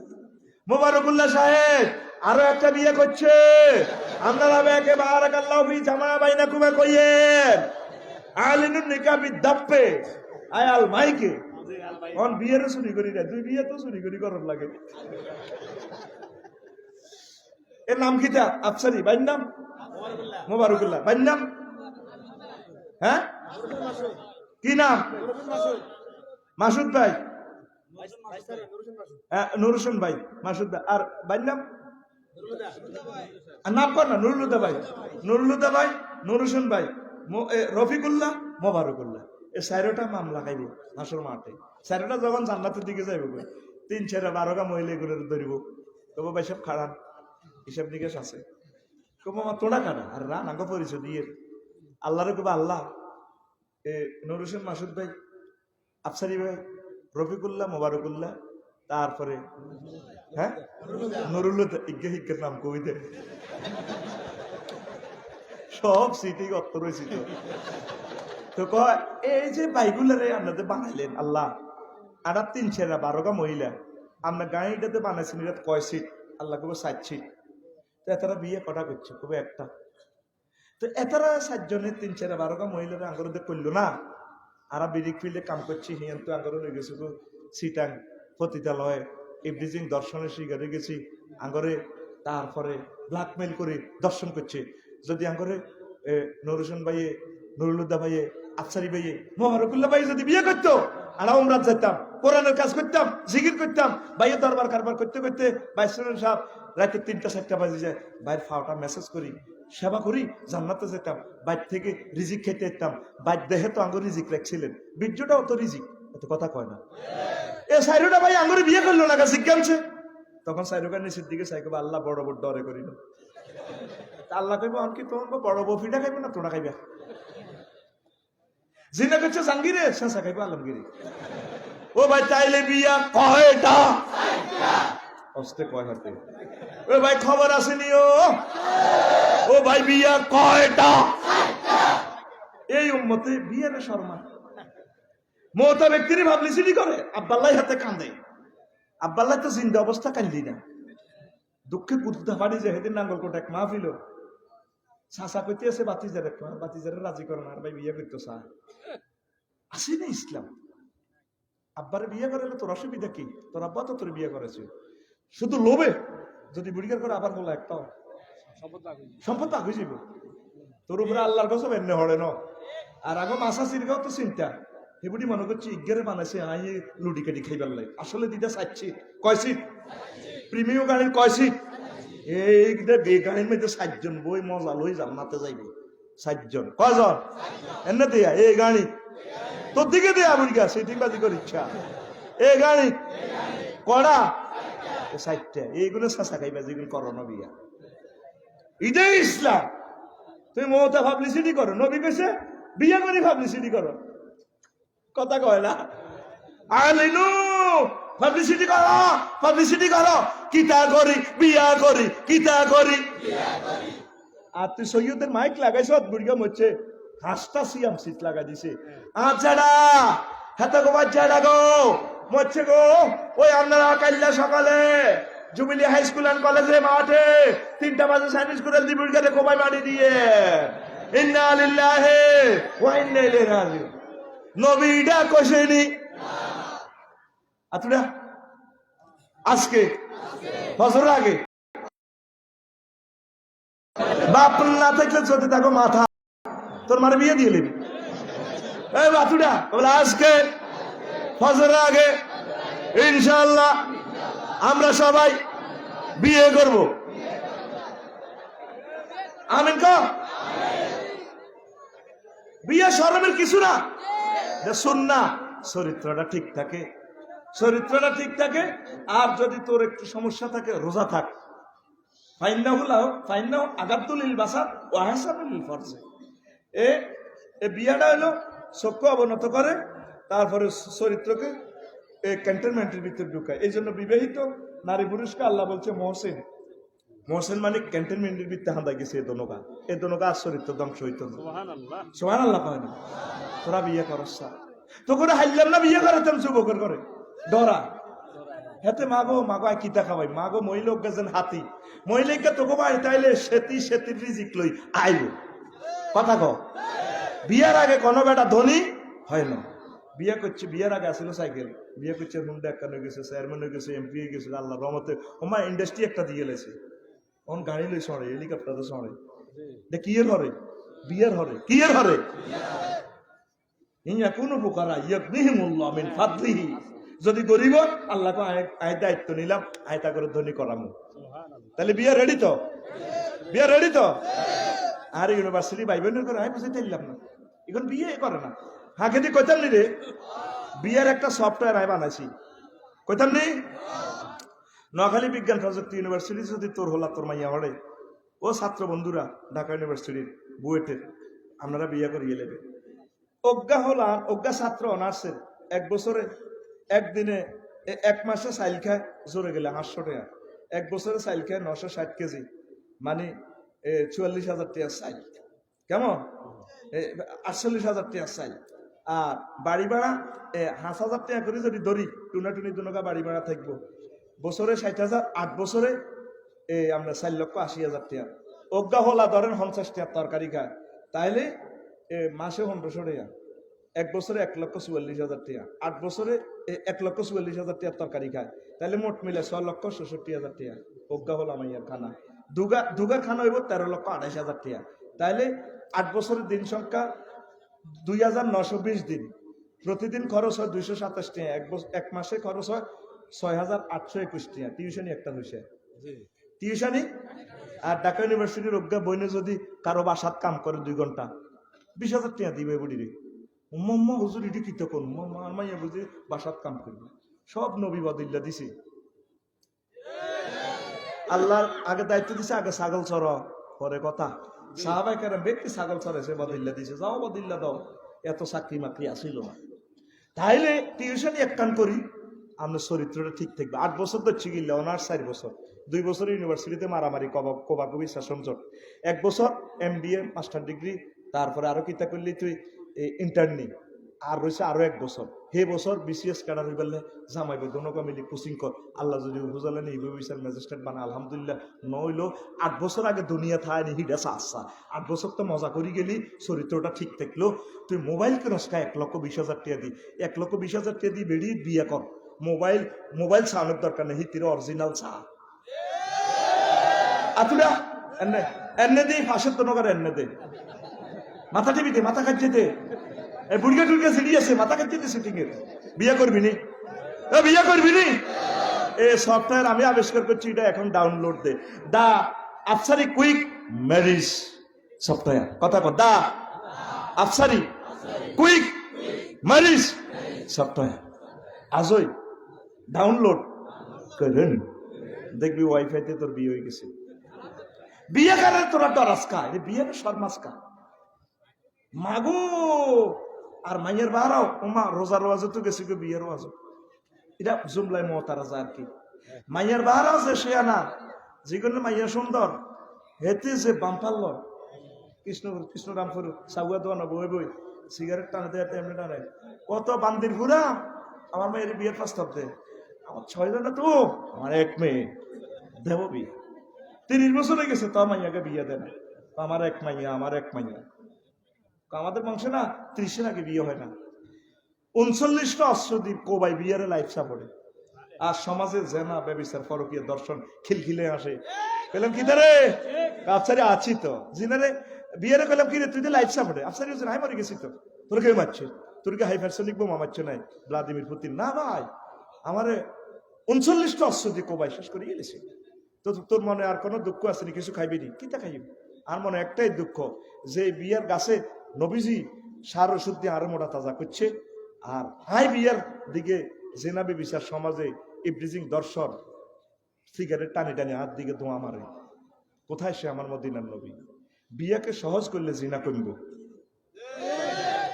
মোবারকুল্লাহ সাহেব আরো একটা বিয়ে করছে আপনারা বেকে বারাকাল্লাহু ফি জামা বাইনাকুমা কইয়েন আলিনুন নিকা বিদাপ্পে আয়াল মাইকে অন বিয়ের চুরি করি না ২ বিয়ে তো চুরি করি করন লাগে এর নাম কিটা আফসারি বাইর নাম মোবারকুল্লাহ বাইর নাম হ্যাঁ কি নাম মাসুদ ভাই নুর হোসেন ভাই মাসুদ ভাই আর বাইর নাম নাম কর না নুরুল্লাহ ভাই নুর হোসেন ভাই রফিকুল্লাহ মোবারকুল্লাহ এই ৪টা মামলা খাইব হাসর মাঠে ৪টা যখন জান্নাতের দিকে যাইব ৩-৪-১২টা মহিলা এগুলো ধরিব তবু ভাই সব খাড়ান হিসাব নিকেশ আছে কব আমার তোড়া কাটা আর রান আগে পরিচয় দিয়ে আল্লাহরে কব আল্লাহ নুর হোসেন মাসুদ ভাই আফসারি ভাই রফিকুল্লাহ মোবারকুল্লাহ তারপরে হ্যাঁ নুরুল্লাহ হিজ্ঞের নাম কবিতে সব সিটি অত্ত রয়েছে তো কয় এই যে বাইগুলারে আপনাদের বানাইলেন আল্লাহ আর ৩-৪-১২টা মহিলা আপনার গাড়িটাতে বানাইছেন এটা কয় সিট আল্লাহ কবে ৬০ সিট তো এতারা বিয়ে কটা করছে কবে একটা তো এতারা ৬০ জনের ৩-৪-১২টা মহিলারা আঙ্গরদের করলো না আর বিরিক ফিল্ডে কাম করছি হিয়ান তো আঙ্গর হয়ে গেছে সিটাং পতিতালয় ইভরিজিং দর্শনের শিকারে গেছি আঙ্গরে তারপরে ব্ল্যাকমেল করে দর্শন করছে যদি আঙ্গরে নুর হোসেন ভাইয়ে নুরুল্লাহ ভাইয়ে আফসারি ভাইয়ে মোবারকুল্লাহ ভাই যদি বিয়ে করতো আর উমরাত যেতাম কোরআনের কাজ করতাম জিকির করতাম ভাইয়ের দরবার কারবার করতে করতে ভাই সুরেন সাহেব রাতে ৩টা-৪টা বাজে যায় ভাইয়ের ফাওটা মেসেজ করি সেবা করি জান্নাতে যেতাম, বাইর থেকে রিজিক খেতে যেতাম, বাইর দেহে তো আঙ্গুর রিজিক রাখছিলেন, বীর্যটাও তো রিজিক, এত কথা কয় না। এ সাইরোটা ভাই আঙ্গুরে বিয়ে করলো না জিজ্ঞানছে, তখন সাইরোকার নিচের দিকে সাই কবে আল্লাহ বড় বড় ডরে করি না, আল্লাহ কইব কি তোমার বড় বফিটা খাইবে না তোরা খাইবে, জিনা করছে জাঙ্গিরে শেষা খাইবে আলমগিরি। ও ভাই তাইলে বিয়া কয়টা? অস্তে কয় হাতে। ও ভাই খবর আসেনি ও ভাই বিয়া কয়টা? এই উম্মতে বিয়ের শর্মা মৌতা ব্যক্তিরই ভাবলিসিনি করে, আব্বাল্লাহ হাতে কান্দে, আব্বাল্লাহ তো জিন্দা অবস্থা কান্দি না, দুঃখে কুদ্দা পানি যে হেদিন নাঙ্গলকোট এক মাহফিল চাষা কইতে আছে বাতিজার, এক বাতিজারে রাজি করে না, আর ভাই বিয়ে করতে চায়, আসি না ইসলাম। আব্বারে বিয়ে করে তোর অসুবিধা কি? তোর আব্বা তো তোর বিয়ে করেছে, শুধু লোভে যদি বুড়িকার করে আবার বলা একটাও সম্পদ আগ হয়ে যাবে তোর উপরে আল্লাহর কাছে এমনি হরে ন। আর আগে মাসা সিরগাও তো চিন্তা, হেবুটি মনে করছি ইজ্ঞারে বানাইছে আই লুডি কাটি খাইবার লাগে, আসলে দিদা চাচ্ছি কয় সিট প্রিমিয়াম গাড়ির কয় সিট, এই বে গাড়ির মধ্যে 60 জন বই মজা লই জান্নাতে যাইবে, 60 জন কয়জন এনে দিয়া এই গাড়ি তোর দিকে দেয়া বুড়িকা সেটিং বাজি করে ইচ্ছা, এই গাড়ি কড়া 60টা, এইগুলো চাষা খাইবা যেগুলো করো না বিয়া, এটাই ইসলাম। তুমি মমতা পাবলিসিটি করো, নবী কইছে বিয়া করে পাবলিসিটি করো, কথা কয় না আলিনু পাবলিসিটি করো, পাবলিসিটি করো, কিতা করি বিয়া করি, কিতা করি। আর তুই সৈয়দের মাইক লাগাইছ বুড়িয়া মরছে, হাসটা সিয়াম সিট লাগাই দিছে, আর যারা হাতে গোবার যারা গো মরছে গো, ওই আপনারা কাল্লা সকালে জুবিলি হাই স্কুল এন্ড কলেজে মাঠে 3টা বাজে সাইনিস করে দিবুড়িয়াতে কোবাই মারি দিয়ে ইন্না লিল্লাহি ওয়া ইন্না ইলাইহি রাজিউন। নবীটা কইছেনি আতুরা আজকে ফজর আগে বাপ না থাকলে যদি থাকো মাথা তোর মারে বিয়ে দিয়ে নিবি, এই বাতুটা বলে আজকে ফজর আগে ইনশাআল্লাহ আমরা সবাই বিয়ে করব, আমিন ক। বিয়ে শরমের কিছু না, সুন্নাহ, চরিত্রটা ঠিক থাকে, চরিত্রটা ঠিক থাকে। আর যদি তোর একটু সমস্যা থাকে রোজা থাক, ফাইন্নাহু আগাদ্দু লিল বাসার ওয়া আহসানু লিল ফারজ। এ বিয়াটা হলো চক্ষু অবনত করে, তারপরে চরিত্রকে ক্যান্টনমেন্টের ভিতরে ঢুকায়। এই জন্য বিবাহিত নারী পুরুষকে আল্লাহ বলছে মহসিন, মহসিন মানে ক্যান্টনমেন্টের ভিতরে হাঁদা গেছে এ দোনোকা, এ দোনোকা আর চরিত্র ধ্বংস হইত না। সুবহানাল্লাহ কয় না? তোরা বিয়ে করস তো করে হাইলাম না বিয়ে করাতাম যুবকের করে ডরা হেতে মাগো মাগো আই কিতা খাবাই মাগো মহিলা গেছেন হাতি মহিলাকে তোকে ভাই তাইলে সেতি সেতির রিজিক লই আইব কথা কও। বিয়ার আগে কোনো বেটা ধনী হয় না, বিয়ে করছে বিয়ের আগে আসিল সাইকেল, বিয়ে করছে হুন্ডা একটা হয়ে গেছে, চেয়ারম্যান হয়ে গেছে, এমপি হয়ে গেছে, আল্লাহ রহমতে ওমা ইন্ডাস্ট্রি একটা দিয়ে গেছে, ওন গাড়ি লই সরে হেলিকপ্টারে সরে কিয়ের হরে বিয়ের হরে কিয়ের হরে ইয়া কোন ফুকারা ইয়াগনিহিমুল্লাহ মিন ফাদলিহি। যদি গরিব আল্লাহকে আয় দায়িত্ব নিলাম আয়তা করে ধনী করামু, তাহলে বিয়ে রেডি তো, বিয়ে রেডি তো। আর ইউনিভার্সিটি ভাই বোনের করে আয় বুঝাইতে দিলাম না, এখন বিয়ে করে না। হাঁকে দি কইতাম নি রে বিয়ের একটা সফটওয়্যার আয় বানাইছি, কইতাম নি নোয়াখালী বিজ্ঞান প্রযুক্তি ইউনিভার্সিটি যদি তোর হলা তোর মাইয়া হরে ও ছাত্র বন্ধুরা ঢাকা ইউনিভার্সিটির বুয়েটের আপনারা বিয়ে করিয়ে নেবে। অজ্ঞা হলা অজ্ঞা ছাত্র অনার্সের 1 বছরে একদিনে 1 মাসে চাইল খায় জোরে গেলে 800 টাকা, 1 বছরে চাইল খায় 960 কেজি, মানে 44,000 টাকা চাইল, কেমন 48,000 টাকা চাইল। আর বাড়ি ভাড়া 5,000 টাকা করে যদি ধরি টুনাটুনি দুনকা বাড়ি ভাড়া থাকবো, বছরে 60,000, 8 বছরে আমরা 4,80,000 টাকা। অজ্ঞা হলা ধরেন 50 টাকা তরকারি খায়, তাইলে মাসে 1500 টাকা, 1 বছরে 1,44,000 টাকা, 8 বছরে 1,44,000 টাকা তরকারি খায়, তাহলে মোট মিলে 6,66,000 টাকা অজ্ঞা হলা মাইয়ার খানা। দুগার খানা হইব 13,28,000 টাকা, তাইলে 8 বছরের দিন সংখ্যা 2,920 দিন, প্রতিদিন খরচ হয় 227 টাকা, 1 মাসে খরচ হয় 6,821 টাকা। টিউশনি একটা হয়েছে, টিউশনি আর ঢাকা ইউনিভার্সিটির অজ্ঞা বইনে যদি কারো বাসাত কাম করে 2 ঘন্টা 20,000 টাকা দিবে বুড়িরে। উম্মা হুজুর এটি কি তখন আমার মাইয়া বুঝি বাসাত কাম করবে। সব নবী বদল্লা দিছে। আল্লাহর আগে দায়িত্ব দিছে, আগে ছাগল চর, পরে কথা। সাহাবায়ে কেরাম ব্যক্তি ছাগল চরেছে, বদল্লা দিছে, যাও বদল্লা দাও, এত চাকরি মাকরি আসিল না। তাইলে টিউশন এক কান করি, আপনার চরিত্রটা ঠিক থাকবে। 8 বছর ধরছি গিল্লা, অনার্স 4 বছর, 2 বছর ইউনিভার্সিটিতে মারামারি কোবাকুবি সেশন জট, 1 বছর MBA মাস্টার ডিগ্রি, তারপরে আরো কিতা করলি তুই ইন্টার্নি, আর রয়েছে আরো 1 বছর। হে বছর BCS ক্যাডার হয়ে বললে জামাইবে দোনোকে মিলি কোচিং কর। আল্লাহ যদি উপজালেন এই বিচার ম্যাজিস্ট্রেট বানা, আলহামদুলিল্লাহ। নইলো 8 বছর আগে দুনিয়া থায়নি হিডা চাচ্ছা, 8 বছর তো মজা করি গেলি, চরিত্রটা ঠিক থাকলো। তুই মোবাইল কেনস কা 1,20,000 টাকা দি, 1,20,000 টাকা দি বেরিয়ে বিয়ে কর। মোবাইল চাওয়ানোর দরকার নেই, হিতির অরিজিনাল চা আতুলা এনে এনে দি ফাঁসের তো নগর এনে দে, মাথা টিপি দে, মাথা কাটতে দে। এই বুড়িয়া টুড়িয়া সিঁড়ি আছে, মাথা কাটতে দে সিটিং এর। বিয়ে করবি নি? বিয়ে করবি নি? এই সফটওয়্যার আমি আবিষ্কার করছি, এটা এখন ডাউনলোড দে। দা আফসারি কুইক ম্যারিজ সফটওয়্যার, কথা কর, দা আফসারি কুইক ম্যারিজ সফটওয়্যার আজই ডাউনলোড করেন, দেখবি ওয়াইফাইতে তোর বিয়ে হয়ে গেছে। বিয়ে করার তোরা ডরাস কা, বিয়ে শর্মাস কা মাগো। আর মাইয়ের বাহারাও ওমা রোজার ওয়াজে তো গেছি গো, বিয়ের ওয়াজ এটা জুমলাই মহতারাজা আর কি। মাইয়ার বাহারাও যে সে না, যেগুলো মাইয়া সুন্দর হেতে যে বাম্পাল লয়, কৃষ্ণ রামপুর সাগুয়া দোয়ানো বই বই সিগারেট টানে দেয়, এমনি টানে। কত বান্দির ঘুরা আমার মেয়ের বিয়ের প্রস্তাব দে, আমার 6 জন তো, আমার 1 মেয়ে দেব বিয়ে। 30 বছর হয়ে গেছে, তো মাইয়াকে বিয়ে দেয় না। আমার 1 মাইয়া, আমার 1 মাইয়া। আমাদের বংশে না 30-এর আগে বিয়ে হয় না। 39টা অশ্বদ্বীপ কোবাই বিয়ারে লাইফ সাপোর্টে। আর সমাজে জেনা ব্যবিচার পরকীয় দর্শন খিলখিলে আসে। কইলাম কি রে আফসারি আছি তো, জিনারে বিয়ারে কইলাম কি রে তুই তো লাইফ সাপোর্টে। আফসারি হচ্ছে হাই মরে গেছি তো, তোর কেউ মারছে, তোর কি হাইপারসোনিক বোমা মারছে নাই ভ্লাদিমির পুতিন? না ভাই, আমারে 39টা অশ্বদ্বীপ কোবাই শেষ করে গেছি। তো তোর মনে আর কোনো দুঃখ আছে নি? কিছু খাইবি নি? কিতা খাইব? আর মনে একটাই দুঃখ, যে বিয়ার গাছে নবীজি সার ওষুধ দিয়ে আরো মোটা তাজা করছে, আর হাই বিয়ার দিকে জেনাবি বিচার সমাজে ইব্রিজিং দর্শন সিগারেট টানি টানি হাত দিকে ধোঁয়া মারে। কোথায় সে আমার মদিনার নবী? বিয়াকে সহজ করলে জিনা কমব,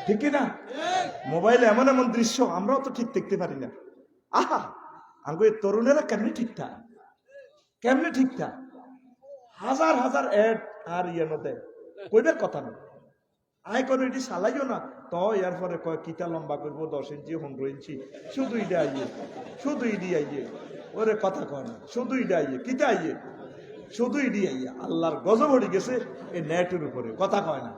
ঠিক না? মোবাইলে এমন এমন দৃশ্য আমরাও তো ঠিক দেখতে পারি না। আহা আঙ্গু তরুণেরা কেমনি ঠিকঠাক, কেমনে ঠিকঠাক, হাজার হাজার এড আর ইয়ে নদে কইবার কথা না। আয় করে এটি চালাইও না তো, এর পরে কয় কিতা লম্বা করবো 10 ইঞ্চি 15 ইঞ্চি, শুধু ইডে আইয়ে, শুধু ইডি আইয়ে, ওরে কথা কয় না, শুধু ইডে আইয়ে, কিতা আইয়ে, শুধু ইডি আইয়ে। আল্লাহর গজব হয়ে গেছে এই নেটের উপরে, কথা কয় না।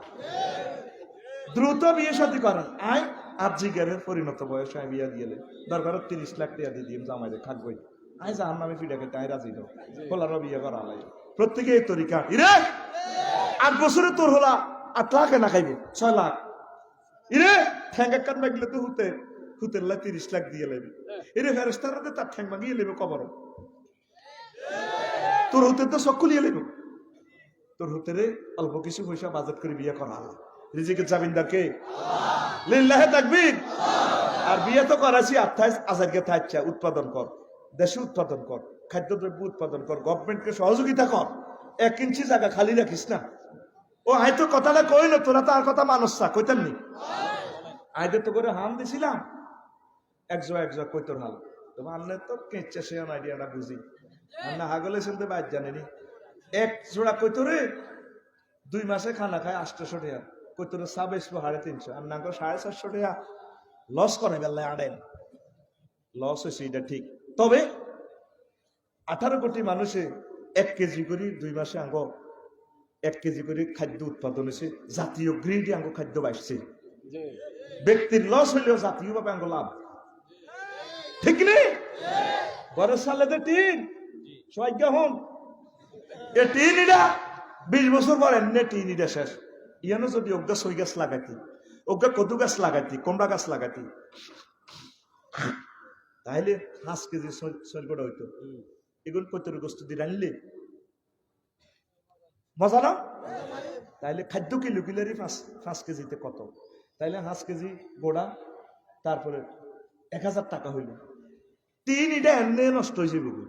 দ্রুত বিয়ে শাদী করেন, আয় আজিগারের পরিণত বয়স আয় বিয়া দিয়ে দরকার 30 লাখ টাকা দিয়ে দিম জামাইরে খাটবই, আয় যা নামে ফিডাকে তাই রাজি দাও, খোলারও বিয়ে করা লাই। প্রত্যেকে এই তরিকা। ইরে 8 বছরে তোর হলা 8 লাখ না খাইবে 6 লাখ। ইরে ঠ্যাং কান মাগলে তো হুতের লাই 30 লাখ দিয়ে লেবে। এরে ফেরেস্তারাতে তার ঠ্যাং মাগিয়ে লেবে কবর, তোর হুতের তো চক্ষু লিয়ে লেবে। তোর হুতেরে অল্প কিছু পয়সা বাজেট করে বিয়ে করা হলো। রিজিকের জামিনদার কে? লিল্লাহে তাকবীর। আর বিয়ে তো করাছি 28 আজারকে থাকছে, উৎপাদন কর, দেশে উৎপাদন কর, খাদ্যদ্রব্য উৎপাদন কর, গভর্নমেন্টকে সহযোগিতা কর। 1 ইঞ্চি জায়গা খালি রাখিস না। ও হয়তো কথাটা কইল, তোরা তো আর কথা মানুষ চা কইতাম নি। আইদের তো করে হাম দিছিলাম, একজো কইতর হাল তো আনলে তো কেঁচা সে আইডিয়াটা বুঝি না, হাগলে শুনতে বাইর জানেনি। 1 জোড়া কইতরে 2 মাসে খানা খায় 800 টাকা, কইতরে 350 আর না 450 টাকা লস করে বেলায় আড়েন। লস হয়েছে এটা ঠিক, তবে 18 কোটি মানুষে 1 কেজি করে 2 মাসে আঙ্গ 1 কেজি করে খাদ্য উৎপাদন হয়েছে, জাতীয় গ্রিডে আঙ্গ খাদ্য বাড়ছে। ব্যক্তির লস হইলেও জাতীয়ভাবে আঙ্গ লাভ, ঠিক নেই? ঘরের সালেতে টিন সজ্ঞা হন এ টিন ইডা 20 বছর পর এমনি টিন ইডা শেষ। ইয়ানো যদি অজ্ঞা সই গাছ লাগাইতি, অজ্ঞা কদু গাছ লাগাইতি, কমলা গাছ লাগাইতি, তাহলে 5 কেজি সলকটা হইতো। এগুলো কত গোস্ত দিয়ে রানলে মজা না? তাইলে খাদ্য কিলো কিলোরই 5 কেজিতে কত? তাইলে 5 কেজি গোড়া, তারপরে 1000 টাকা হইল। 3 এটা এমনি নষ্ট হয়েছে বুবু,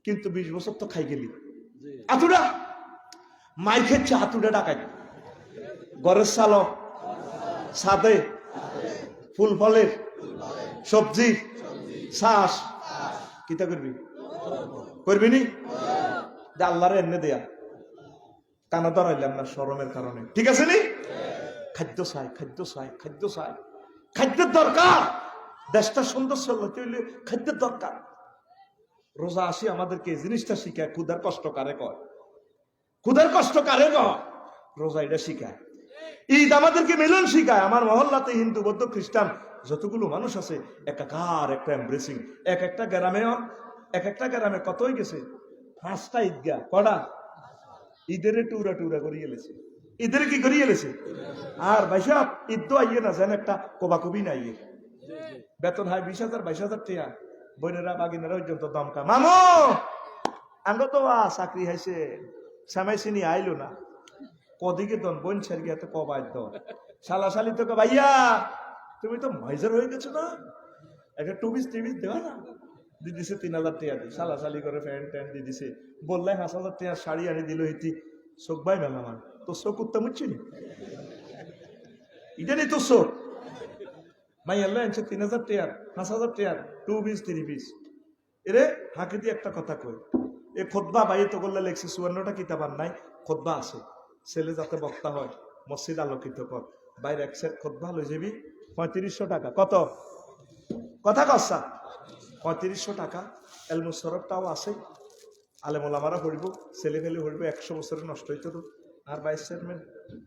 কিন্তু 20 বছর তো খাই গেলি। আতুডা মাই খেচ্ছে, আতুডা ডাকাই ঘরের চালক সাদে ফুল ফলের সবজি শ্বাস কিতা করবি? করবি নি? আল্লাহরে এনে দেয়া কানা ধরাইলাম না শরমের কারণে, ঠিক আছে নি? খাদ্য চাই, খাদ্য চাই, খাদ্য চাই, খাদ্যের দরকার। দেশটা সুন্দর চলতে হইলে খাদ্যের দরকার। রোজা আসি আমাদেরকে এই জিনিসটা শিখায়, ক্ষুধার কষ্ট কারে কয়, ক্ষুধার কষ্ট কারে কয়, রোজা এটা শিখায়। ঈদ আমাদেরকে মিলন শিখায়। আমার মহল্লাতে হিন্দু বৌদ্ধ খ্রিস্টান যতগুলো মানুষ আছে একাকার, একটা এমব্রেসিং। একটা গ্রামে কতই গেছে 5টা ঈদগাহ, কটা? ঈদের টুরা টুরা করিয়ে গেছে, ঈদের কি করিয়ে গেছে। আর ভাই সাহেব ঈদ তো আইয়ে না, যেন একটা কোবাকবি নাই। বেতন হয় 20,000 22,000 টাকা, বোনেরা বাগিনারা পর্যন্ত দমকা, মামু আমরা তো চাকরি হাইছে সামাইছিনি আইলো না, কদিকে দন বোন ছেড়ে গিয়ে কবাই দন শালাশালি তোকে, ভাইয়া তুমি তো মাইজার হয়ে গেছো না, একটা টুবিস টিবিস দেওয়া না। দিদিছে 3,000 টাকা দিয়ে শালাশালি করে প্যান্ট ট্যান্ট দিয়ে দিছে। বললাই 5,000 টাকা শাড়ি আনি দিল হিতি, চোখ বাই মেলা আমার তো চোখ উত্তম হচ্ছে নি, এটা নেই তোর চোখ। মাই আল্লাহ আনছে 3,000 টাকা 5,000 টাকা 2 পিস 3 পিস। এরে হাঁকে দিয়ে একটা কথা কই, এ খোদবা বাইরে তো করলে লেখছে 54টা কিতাব আর নাই, খোদবা আছে। ছেলে যাতে বক্তা হয়, মসজিদ আলোকিত কর, বাইরে এক সেট খোদবা লই যাবি 3500 টাকা। কত কথা কসা? 3500 টাকা। এলমুসরফটাও আছে, আলেমোলামারা পড়িব, ছেলে ফেলে পড়িব, 100 বছরে নষ্ট হইতো তো। আর ভাইস চেয়ারম্যান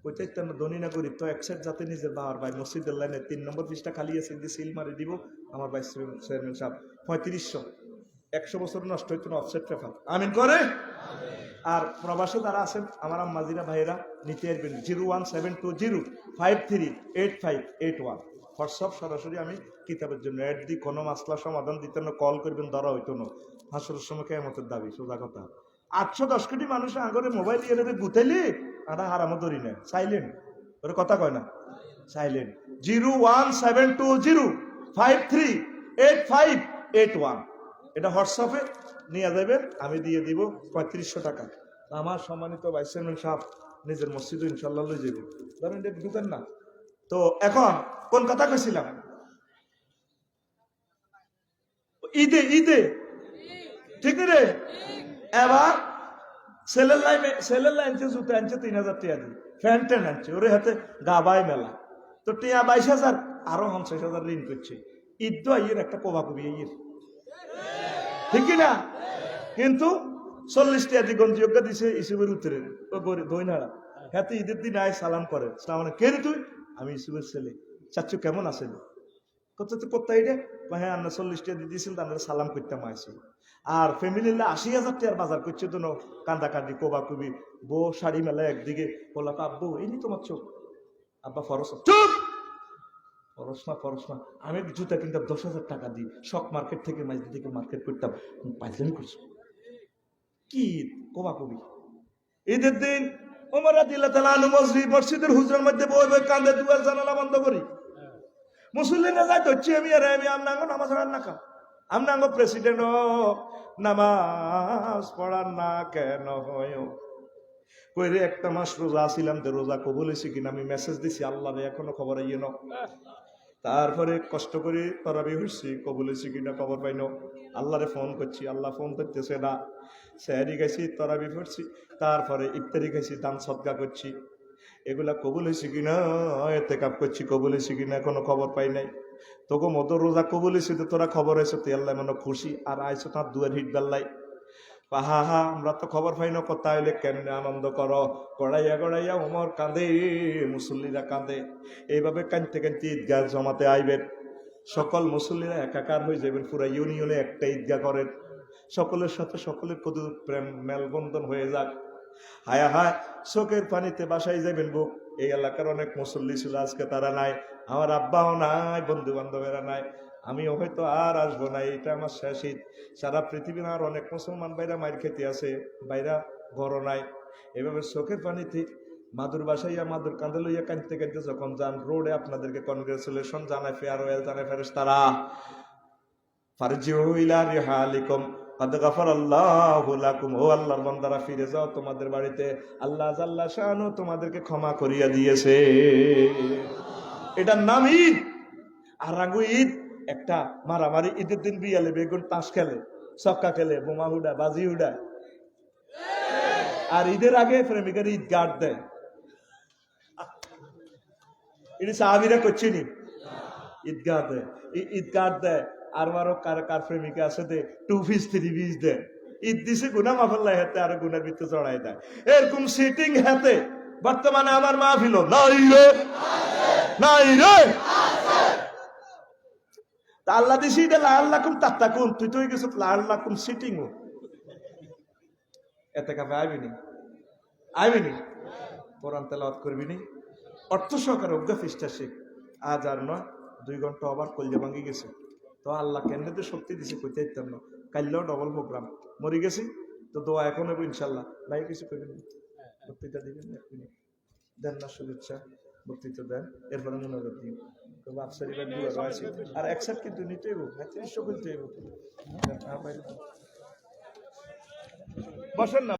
কইতে না ধনী না গরিব তো এক সেট যাতে নিজের বাবার ভাই মসজিদের লাইনে 3 নম্বর পৃষ্ঠা খালি আছে, দিয়ে সিল মারি দিব আমার ভাইস চেয়ারম্যান সাহেব 3500। 100 বছর নষ্ট হইতো না, অফসেট পেপার। আমিন করে। আর প্রবাসে যারা আছেন আমার আম্মাজিরা ভাইয়েরা নিতে আসবেন 01720538581 হোয়াটসঅ্যাপ। সরাসরি আমি কিতাবের জন্য অ্যাড দিই, কোনো মাসলা সমাধান দিতে না, কল করবেন, ধরা হইতো না। হাসরের সময় কেয়ামতের দাবি, সোজা কথা। 810 কোটি মানুষ আগে মোবাইল ইয়ে নেবে গুতাইলে আটা হারামো ধরি না, সাইলেন্ট ওর কথা কয় না, সাইলেন্ট। 01720538581 এটা হোয়াটসঅ্যাপে নিয়ে যাবেন, আমি দিয়ে দিব 3500 টাকা। আমার সম্মানিত ভাইস চেয়ারম্যান সাহেব নিজের মসজিদ ইনশাল্লাহ লই যাবে, ধরেন এটা ঢুকেন না তো। এখন কোন কথা কইছিলাম? ঈদে ঈদে ঠিক রে। এবার ছেলের লাইনছে জুতো আনছে 3,000 টাকা দিয়ে, ফ্যান ট্যান আনছে, ওরে হাতে গাবাই মেলা তো টিয়া 22,000, আরো 50,000 ঋণ করছে। ঈদ তো আইয়ের একটা কোবাকবি আইয়ের, ঠিক না? কিন্তু 40 টাকা দিয়ে গঞ্জিজ্ঞা দিছে ইসুবের উত্তরের ও দইনাড়া, হ্যাঁ ঈদের দিন আয় সালাম করে, সালাম কে রে তুই? আমি ইসুবের ছেলে। চাচ্ছু কেমন আছেন? কত কোথায় রে? হ্যাঁ আমরা 40 টাকা দিয়ে দিয়েছিল, আমরা সালাম করতাম আইসি। আর ফ্যামিলি 80,000 টাকার বাজার করছে তো, কান্দা কান্দি কোবাকুবি, বউ শাড়ি মেলা একদিকে, বললা আব্বু এই নি তোমার চোখ, আব্বা ফরস, চুপ ফরস না। আমি জুতা কিনতাম 10,000 টাকা দিই, শক মার্কেট থেকে মাঝদিন থেকে মার্কেট করতাম, পাইজানি করছো কি কোবাকুবি। ঈদের দিন ওমর রাদিয়াল্লাহু তাআলা আনহু মসজিদের হুজরার মধ্যে বই বই কান্দে, দুয়ার জানালা বন্ধ করি। মুসল্লিরা যাই ধরছি আমি, আর আমি আমনাঙ্গ নামাজ পড়ার না কাম, আমনাঙ্গ প্রেসিডেন্ট নামাজ পড়ার না কেন হয় কইরে। একটা মাস রোজা আসিলাম, তো রোজা কবুল হয়েছে কিনা আমি মেসেজ দিছি আল্লাহরে, এখনো খবর আইয়ে ন। তারপরে কষ্ট করে তরাবি হইছি, কবুল হয়েছে কিনা খবর পাইন, আল্লাহরে ফোন করছি, আল্লাহ ফোন করতেছে না। সেহারি খাইছি, তরাবি পড়ছি, তারপরে ইফতারি খাইছি, দান সদকা করছি, এগুলা কবুল হয়েছে কিনা, এতেকাপ করছি, কবুল হয়েছে কিনা এখনো খবর পাই নাই। তোকে মতো রোজা কবুল হয়েছে, তোরা খবর হয়েছে, তুই আল্লাহ মনে খুশি, আর আইসো তার দুয়ার হিট বেল্লাই। হা হা আমরা তো খবর পাই না, কথা হইলে কেমনে আনন্দ করো। গড়াইয়া ওমর কাঁদে, মুসল্লিরা কাঁদে। এইভাবে কাঁদতে কাঁদতে ঈদগাহ জমাতে আইবেন, সকল মুসল্লিরা একাকার হয়ে যাবেন, পুরা ইউনিয়নে একটা ঈদগাহ করেন, সকলের সাথে সকলের কত প্রেম মেলবন্ধন হয়ে যাক। হায়া হায় চোখের পানিতে বাসায় যাবেন বুক। এই এলাকার অনেক মুসল্লি ছিল, আজকে তারা নাই, আমার আব্বাও নাই, বন্ধু বান্ধবেরা নাই, আমিও হয়তো আর আসবো না, এটা আমার শেষ ঈদ। সারা পৃথিবীর আর অনেক মুসলমান ভাইরা মায়ের খেতে আছে, ভাইরা ঘরও নাই, এভাবে চোখের পানিতে মাদুর বাসাইয়া মাদুর কাঁধে লইয়া কাঁদতে কাঁদতে যখন যান রোডে আপনাদেরকে কনগ্রেচুলেশন জানায় ফেয়ারওয়েল জানায় ফেরেশতারা ফারজিউ ইলা রিহালিকুম কদ গাফারাল্লাহু লাকুম। ও আল্লাহর বান্দারা ফিরে যাও তোমাদের বাড়িতে, আল্লাহ জাল্লা শানু তোমাদেরকে ক্ষমা করিয়া দিয়েছে। এটার নাম ঈদ। আর রাগু ঈদ একটা মারামারি, ঈদের দিন বিয়ালে বেগুন তাস খেলে, ছক্কা খেলে, বোমা উড়ায়, বাজি উড়ায়। আর ঈদের আগে প্রেমিকের ঈদ গার্ড দেয়। এটা সাহাবীরা করছে নি, ঈদ গার্ড দেয়, ঈদ গার্ড দেয়। আর মারো কার কার প্রেমিকা আছে দে 2 পিস 3 পিস দেয়। ঈদ দিছে গুনা মাফাল্লাহ হাতে আর গুনার ভিতরে চড়াই দেয়। এরকম সিটিং হাতে বর্তমানে আমার মাহফিল নাই রে, নাই রে। তা আল্লাহ দিছি এটা লাআল্লাকুম তাত্তাকুন, তুই তো গেছ লাআল্লাকুম সিটিং। এতে কাপে আইবিনি কোরআন তেলাওয়াত করবিনি, অর্থ সহকারে অজ্ঞা ফিস্টা শিখ। আজ আর নয় 2 ঘন্টা আবার কলজা ভাঙ্গি গেছে। তো আল্লাহ কেন্দ্রে শক্তি দিছে কইতে ইতাম না, কাইলেও ডবল প্রোগ্রাম। মরি গেছি তো দোয়া এখন হবো ইনশাল্লাহ। ভাই কিছু করবেন না, বক্তৃতা দিবেন 1 মিনিট দেন না, শুভেচ্ছা বক্তৃতা দেন, এরপরে মনোযোগ দিন। আর একসাথ কিন্তু নিতে হইব, 3500 করতে হইব। বসেন না।